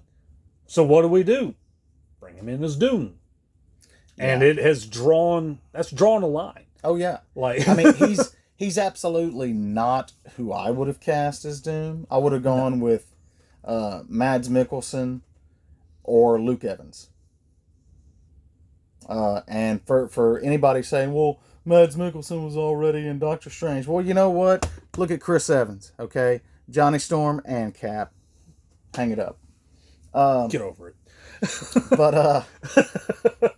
So what do? Bring him in as Doom. And it has drawn a line. Oh yeah. Like, I mean, he's absolutely not who I would have cast as Doom. I would have gone with Mads Mikkelsen or Luke Evans. And for anybody saying, well, Mads Mikkelsen was already in Doctor Strange. Well, you know what? Look at Chris Evans, okay? Johnny Storm and Cap. Hang it up. get over it. But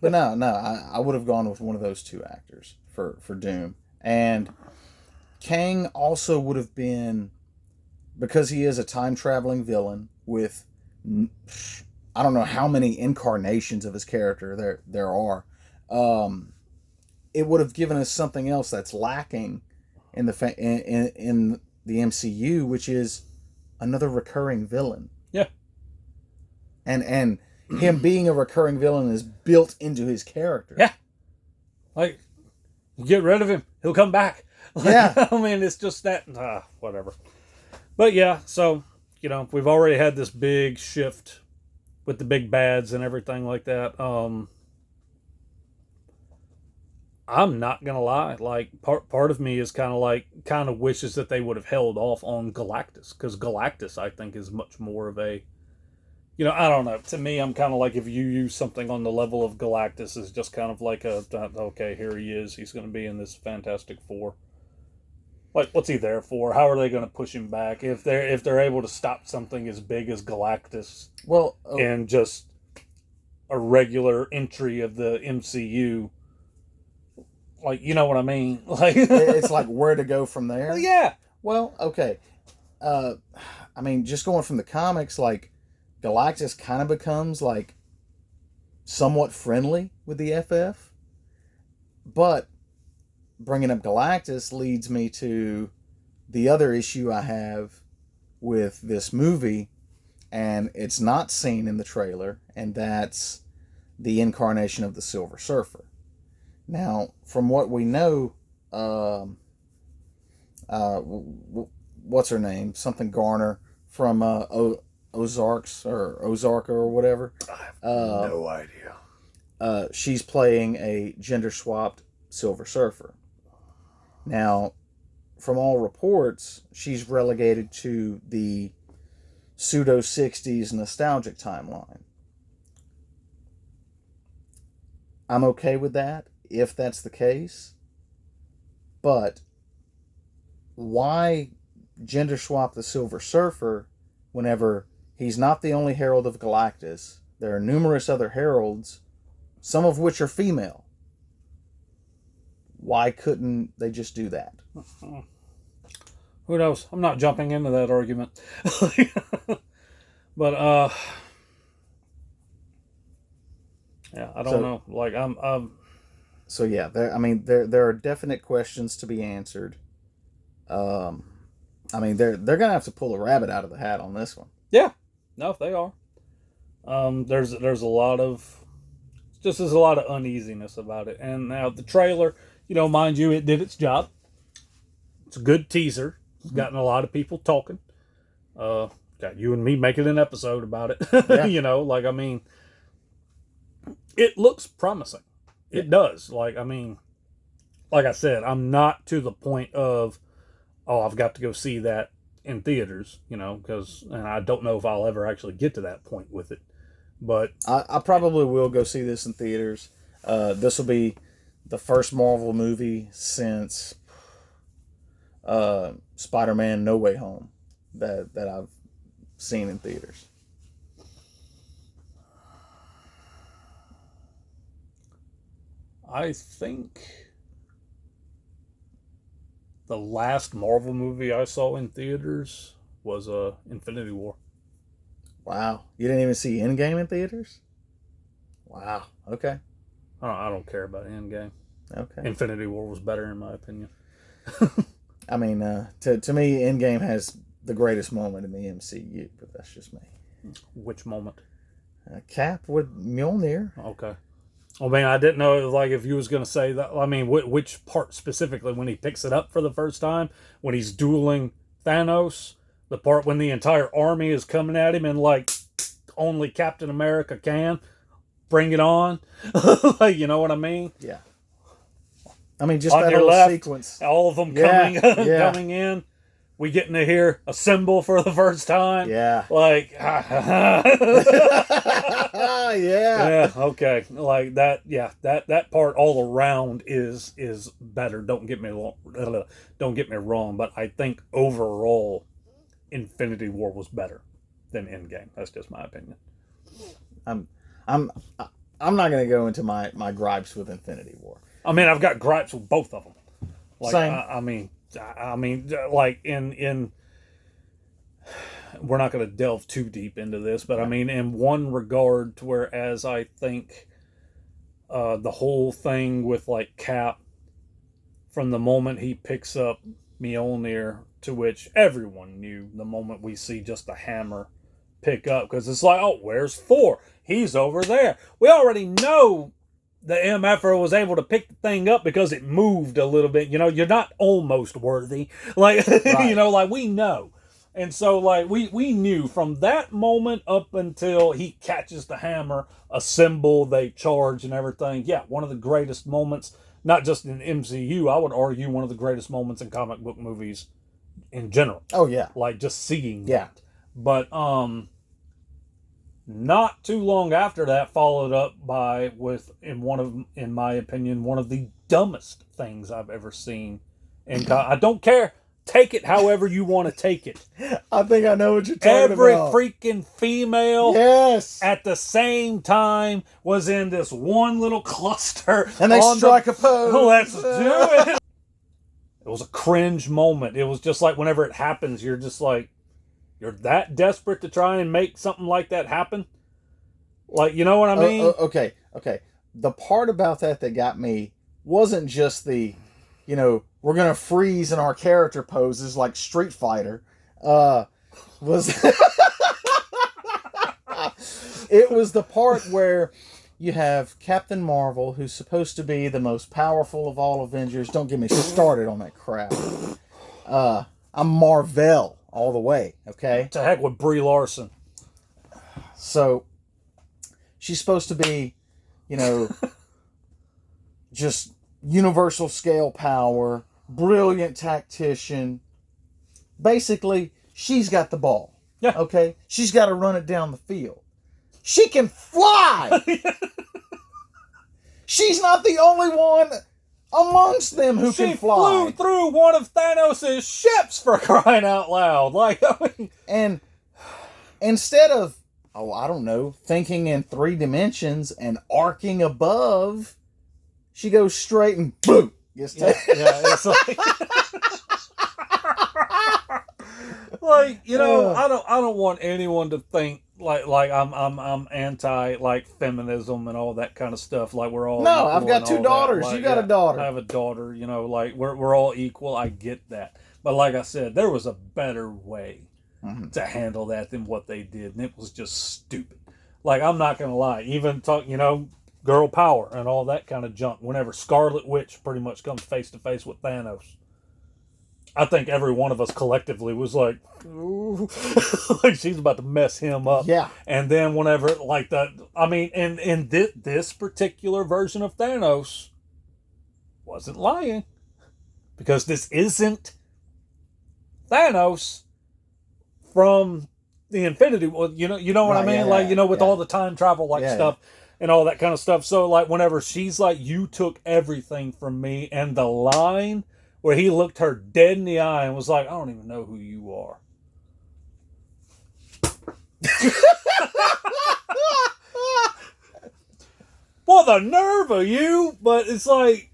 no, I would have gone with one of those two actors for Doom. And Kang also would have been, because he is a time traveling villain with, I don't know how many incarnations of his character there are. It would have given us something else that's lacking in the MCU, which is another recurring villain. Yeah. And him being a recurring villain is built into his character. Yeah. Like, you get rid of him, he'll come back. Like, yeah. I mean, it's just that, whatever. But yeah, so, we've already had this big shift with the big bads and everything like that. I'm not gonna lie, like part of me is kind of wishes that they would have held off on Galactus, because Galactus, I think, is much more of a, I don't know. To me, I'm kind of like, if you use something on the level of Galactus, is just kind of like okay, here he is. He's going to be in this Fantastic Four. Like, what's he there for? How are they going to push him back if they're able to stop something as big as Galactus? Well, and just a regular entry of the MCU. Like, you know what I mean? Like, it's like where to go from there. Well, yeah. Well, okay. I mean, just going from the comics, like, Galactus kind of becomes like somewhat friendly with the FF, but bringing up Galactus leads me to the other issue I have with this movie, and it's not seen in the trailer, and that's the incarnation of the Silver Surfer. Now, from what we know, what's her name? Something Garner from Ozark or whatever. I have no idea. She's playing a gender swapped Silver Surfer. Now, from all reports, she's relegated to the pseudo 60s nostalgic timeline. I'm okay with that if that's the case, but why gender swap the Silver Surfer whenever he's not the only herald of Galactus? There are numerous other heralds, some of which are female. Why couldn't they just do that? Who knows? I'm not jumping into that argument. But yeah, I don't know. Like, I'm So yeah, there are definite questions to be answered. I mean, they're gonna have to pull a rabbit out of the hat on this one. Yeah, no, they are. There's a lot of there's a lot of uneasiness about it, and now the trailer, mind you, it did its job. It's a good teaser. It's gotten a lot of people talking. Got you and me making an episode about it. Yeah. Like, I mean, it looks promising. It does. Like, I mean, like I said, I'm not to the point of, I've got to go see that in theaters, and I don't know if I'll ever actually get to that point with it. But I probably will go see this in theaters. This will be the first Marvel movie since Spider-Man: No Way Home that I've seen in theaters. I think the last Marvel movie I saw in theaters was Infinity War. Wow, you didn't even see Endgame in theaters? Wow. Okay. I don't care about Endgame. Okay. Infinity War was better in my opinion. I mean, to me, Endgame has the greatest moment in the MCU, but that's just me. Which moment? Cap with Mjolnir. Okay. Well, man, I didn't know like if you was gonna say that. I mean, which part specifically when he picks it up for the first time when he's dueling Thanos, the part when the entire army is coming at him and like only Captain America can bring it on. Like, you know what I mean? Yeah. I mean, just On that your whole left, sequence. all of them Yeah, coming yeah. coming in. We getting to hear a symbol for the first time. Yeah. Like, Yeah. yeah, okay, like that. Yeah, that part all around is better. Don't get me wrong, but I think overall, Infinity War was better than Endgame. That's just my opinion. I'm I'm I'm not gonna go into my gripes with Infinity War. I mean, I've got gripes with both of them. Like, Same. I mean, like in we're not going to delve too deep into this, but I mean, in one regard, to whereas I think the whole thing with like Cap, from the moment he picks up Mjolnir, to which everyone knew the moment we see just the hammer pick up, because it's like, oh, where's Thor? He's over there. We already know the MFer was able to pick the thing up because it moved a little bit. You know, you're not almost worthy. Like, Right. you know, like we know. And so, like, we knew from that moment up until he catches the hammer, a symbol, they charge and everything. Yeah, one of the greatest moments, not just in MCU, I would argue one of the greatest moments in comic book movies in general. Oh yeah. Like, just seeing Yeah. that. But, not too long after that, followed up by in my opinion, one of the dumbest things I've ever seen. And I don't care. Take it however you want to take it. I think I know what you're talking Every about. freaking female Yes. at the same time was in this one little cluster. And they strike a pose. Let's do it. It was a cringe moment. It was just like whenever it happens, you're just like, you're that desperate to try and make something like that happen? Like, you know what I mean? Okay. The part about that got me wasn't just the, we're going to freeze in our character poses like Street Fighter. Was It was the part where you have Captain Marvel, who's supposed to be the most powerful of all Avengers. Don't get me started on that crap. I'm Marvel all the way, okay? To heck with Brie Larson. So, she's supposed to be, just universal scale power, brilliant tactician. Basically, she's got the ball. Yeah. Okay? She's got to run it down the field. She can fly! She's not the only one amongst them who can fly. She flew through one of Thanos' ships, for crying out loud. Like, I mean... And instead of, I don't know, thinking in 3 dimensions and arcing above, she goes straight and boom. Gets yeah, it's like... like, I don't want anyone to think like I'm anti like feminism and all that kind of stuff. Like we're all no. I've got 2 daughters. Like, you got a daughter. I have a daughter. Like we're all equal. I get that, but like I said, there was a better way to handle that than what they did, and it was just stupid. Like I'm not gonna lie, even talk girl power and all that kind of junk. Whenever Scarlet Witch pretty much comes face to face with Thanos, I think every one of us collectively was like, ooh, like she's about to mess him up. Yeah. And then whenever, like that, I mean, in this particular version of Thanos wasn't lying. Because this isn't Thanos from the Infinity War. You know what I mean? Yeah, like, with yeah. all the time travel stuff. and all that kind of stuff. So like whenever she's like, "You took everything from me," and the line where he looked her dead in the eye and was like, "I don't even know who you are." Well, the nerve of you, but it's like,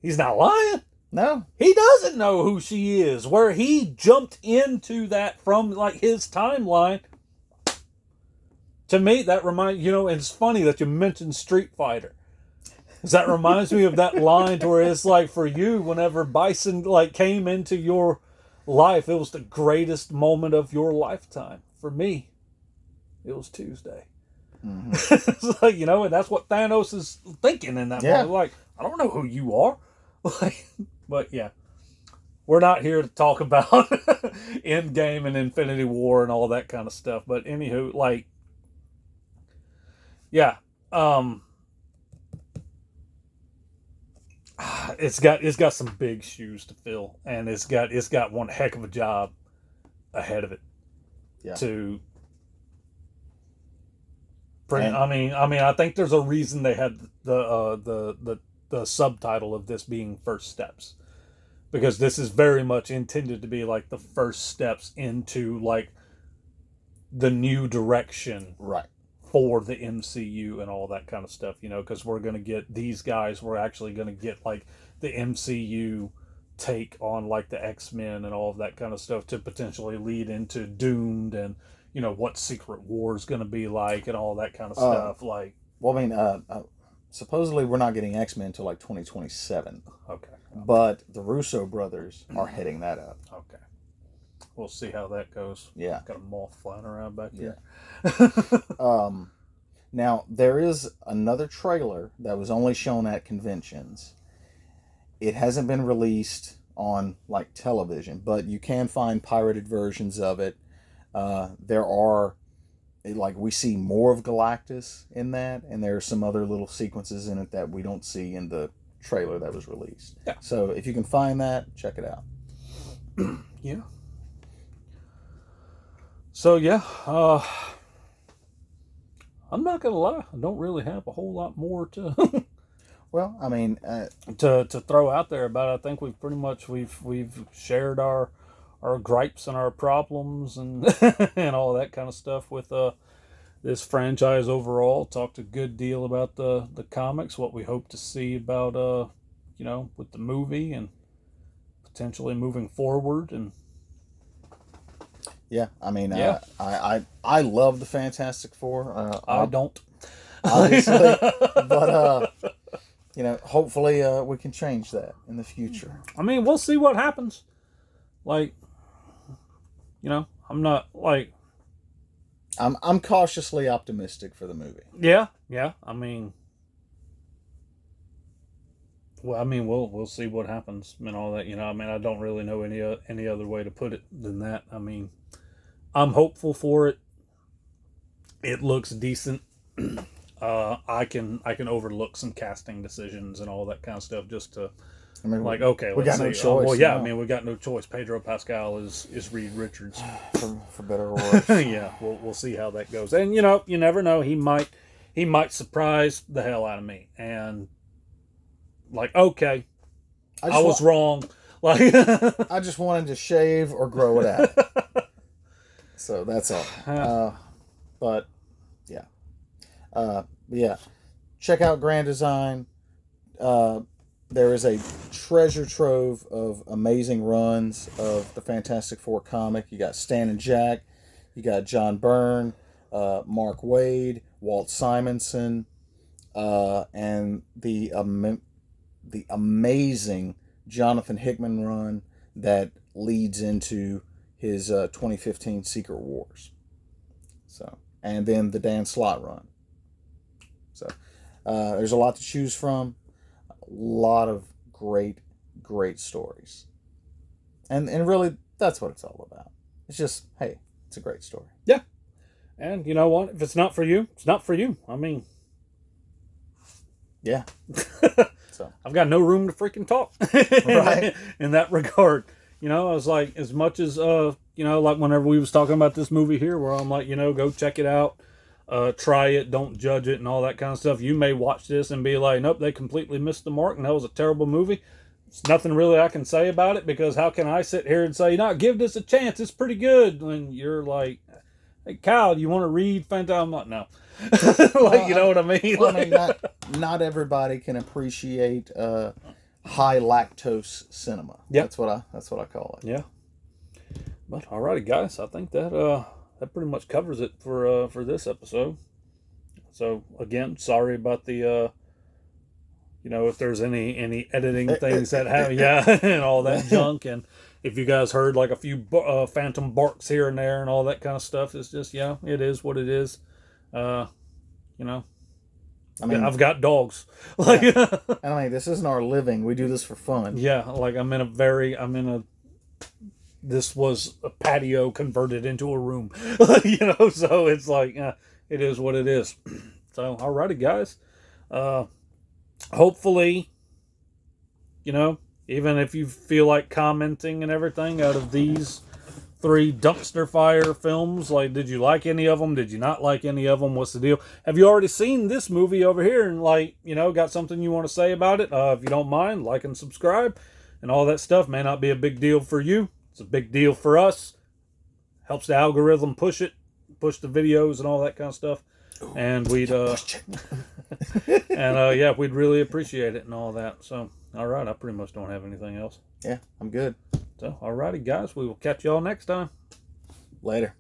he's not lying. No. He doesn't know who she is. Where he jumped into that from like his timeline. To me, that reminds, and it's funny that you mentioned Street Fighter. Because that reminds me of that line to where it's like, for you, whenever Bison like came into your life, it was the greatest moment of your lifetime. For me, it was Tuesday. Mm-hmm. It's like, and that's what Thanos is thinking in that moment. Like, I don't know who you are. Like, but yeah, we're not here to talk about Endgame and Infinity War and all that kind of stuff. But anywho, like, yeah, it's got some big shoes to fill, and it's got one heck of a job ahead of it. Yeah. To bring, I think there's a reason they had the subtitle of this being First Steps, because this is very much intended to be like the first steps into like the new direction, right, for the MCU and all that kind of stuff, because we're going to get these guys, we're actually going to get like the MCU take on like the X-Men and all of that kind of stuff to potentially lead into Doomed and what Secret War is going to be like and all that kind of stuff. Like, well, I mean, supposedly we're not getting X-Men until like 2027. Okay. But the Russo brothers are heading that up. Okay. We'll see how that goes. Yeah. Got a moth flying around back here. Yeah. Now, there is another trailer that was only shown at conventions. It hasn't been released on like television, but you can find pirated versions of it. There are, like, we see more of Galactus in that, and there are some other little sequences in it that we don't see in the trailer that was released. Yeah. So if you can find that, check it out. Yeah. So yeah, I'm not gonna lie, I don't really have a whole lot more to well, I mean, to throw out there about it. I think we've pretty much we've shared our gripes and our problems and and all that kind of stuff with this franchise overall. Talked a good deal about the comics, what we hope to see about with the movie and potentially moving forward. And yeah, I mean, yeah. I love the Fantastic Four. I don't, obviously, but hopefully we can change that in the future. I mean, we'll see what happens. Like, I'm not like, I'm cautiously optimistic for the movie. Yeah. I mean, we'll see what happens and all that. I don't really know any other way to put it than that. I mean, I'm hopeful for it. It looks decent. I can overlook some casting decisions and all that kind of stuff just to. I mean, like, okay, we got no choice. Well, yeah, we got no choice. Pedro Pascal is Reed Richards, for better or worse. Yeah, we'll see how that goes. And you never know. He might surprise the hell out of me. And like, okay, I was wrong. Like, I just wanted to shave or grow it out. So that's all. But yeah, check out Grand Design. There is a treasure trove of amazing runs of the Fantastic Four comic. You got Stan and Jack, you got John Byrne, Mark Waid, Walt Simonson, and the amazing Jonathan Hickman run that leads into his 2015 Secret Wars. So, and then the Dan Slott run. So, there's a lot to choose from. A lot of great stories. And really, that's what it's all about. It's just, hey, it's a great story. Yeah. And you know what? If it's not for you, it's not for you. I mean, yeah. So I've got no room to freaking talk. Right. In that regard. I was like, as much as, like whenever we was talking about this movie here, where I'm like, go check it out. try it, don't judge it, and all that kind of stuff. You may watch this and be like, nope, they completely missed the mark, and that was a terrible movie. There's nothing really I can say about it, because how can I sit here and say, no, give this a chance, it's pretty good, when you're like, hey, Kyle, you want to read Phantom? I'm like, no. Like, you know what I mean? Well, I mean, not everybody can appreciate high lactose cinema. Yep. That's what I call it. Yeah. But alrighty, guys, I think that pretty much covers it for this episode. So again, sorry about the if there's any editing things that have and all that junk, and if you guys heard like a few phantom barks here and there and all that kind of stuff, it's just it is what it is. I mean, I've got dogs. Like, and I mean, this isn't our living. We do this for fun. Yeah, like this was a patio converted into a room. So it's like, it is what it is. So, alrighty, guys. Hopefully, even if you feel like commenting and everything out of these 3 dumpster fire films, like, did you like any of them? Did you not like any of them? What's the deal? Have you already seen this movie over here and, like, got something you want to say about it? If you don't mind, like and subscribe and all that stuff. May not be a big deal for you. It's a big deal for us. Helps the algorithm push the videos and all that kind of stuff. Ooh, and we'd we'd really appreciate it and all that. So, all right, I pretty much don't have anything else. Yeah, I'm good. So, all righty, guys, we will catch y'all next time. Later.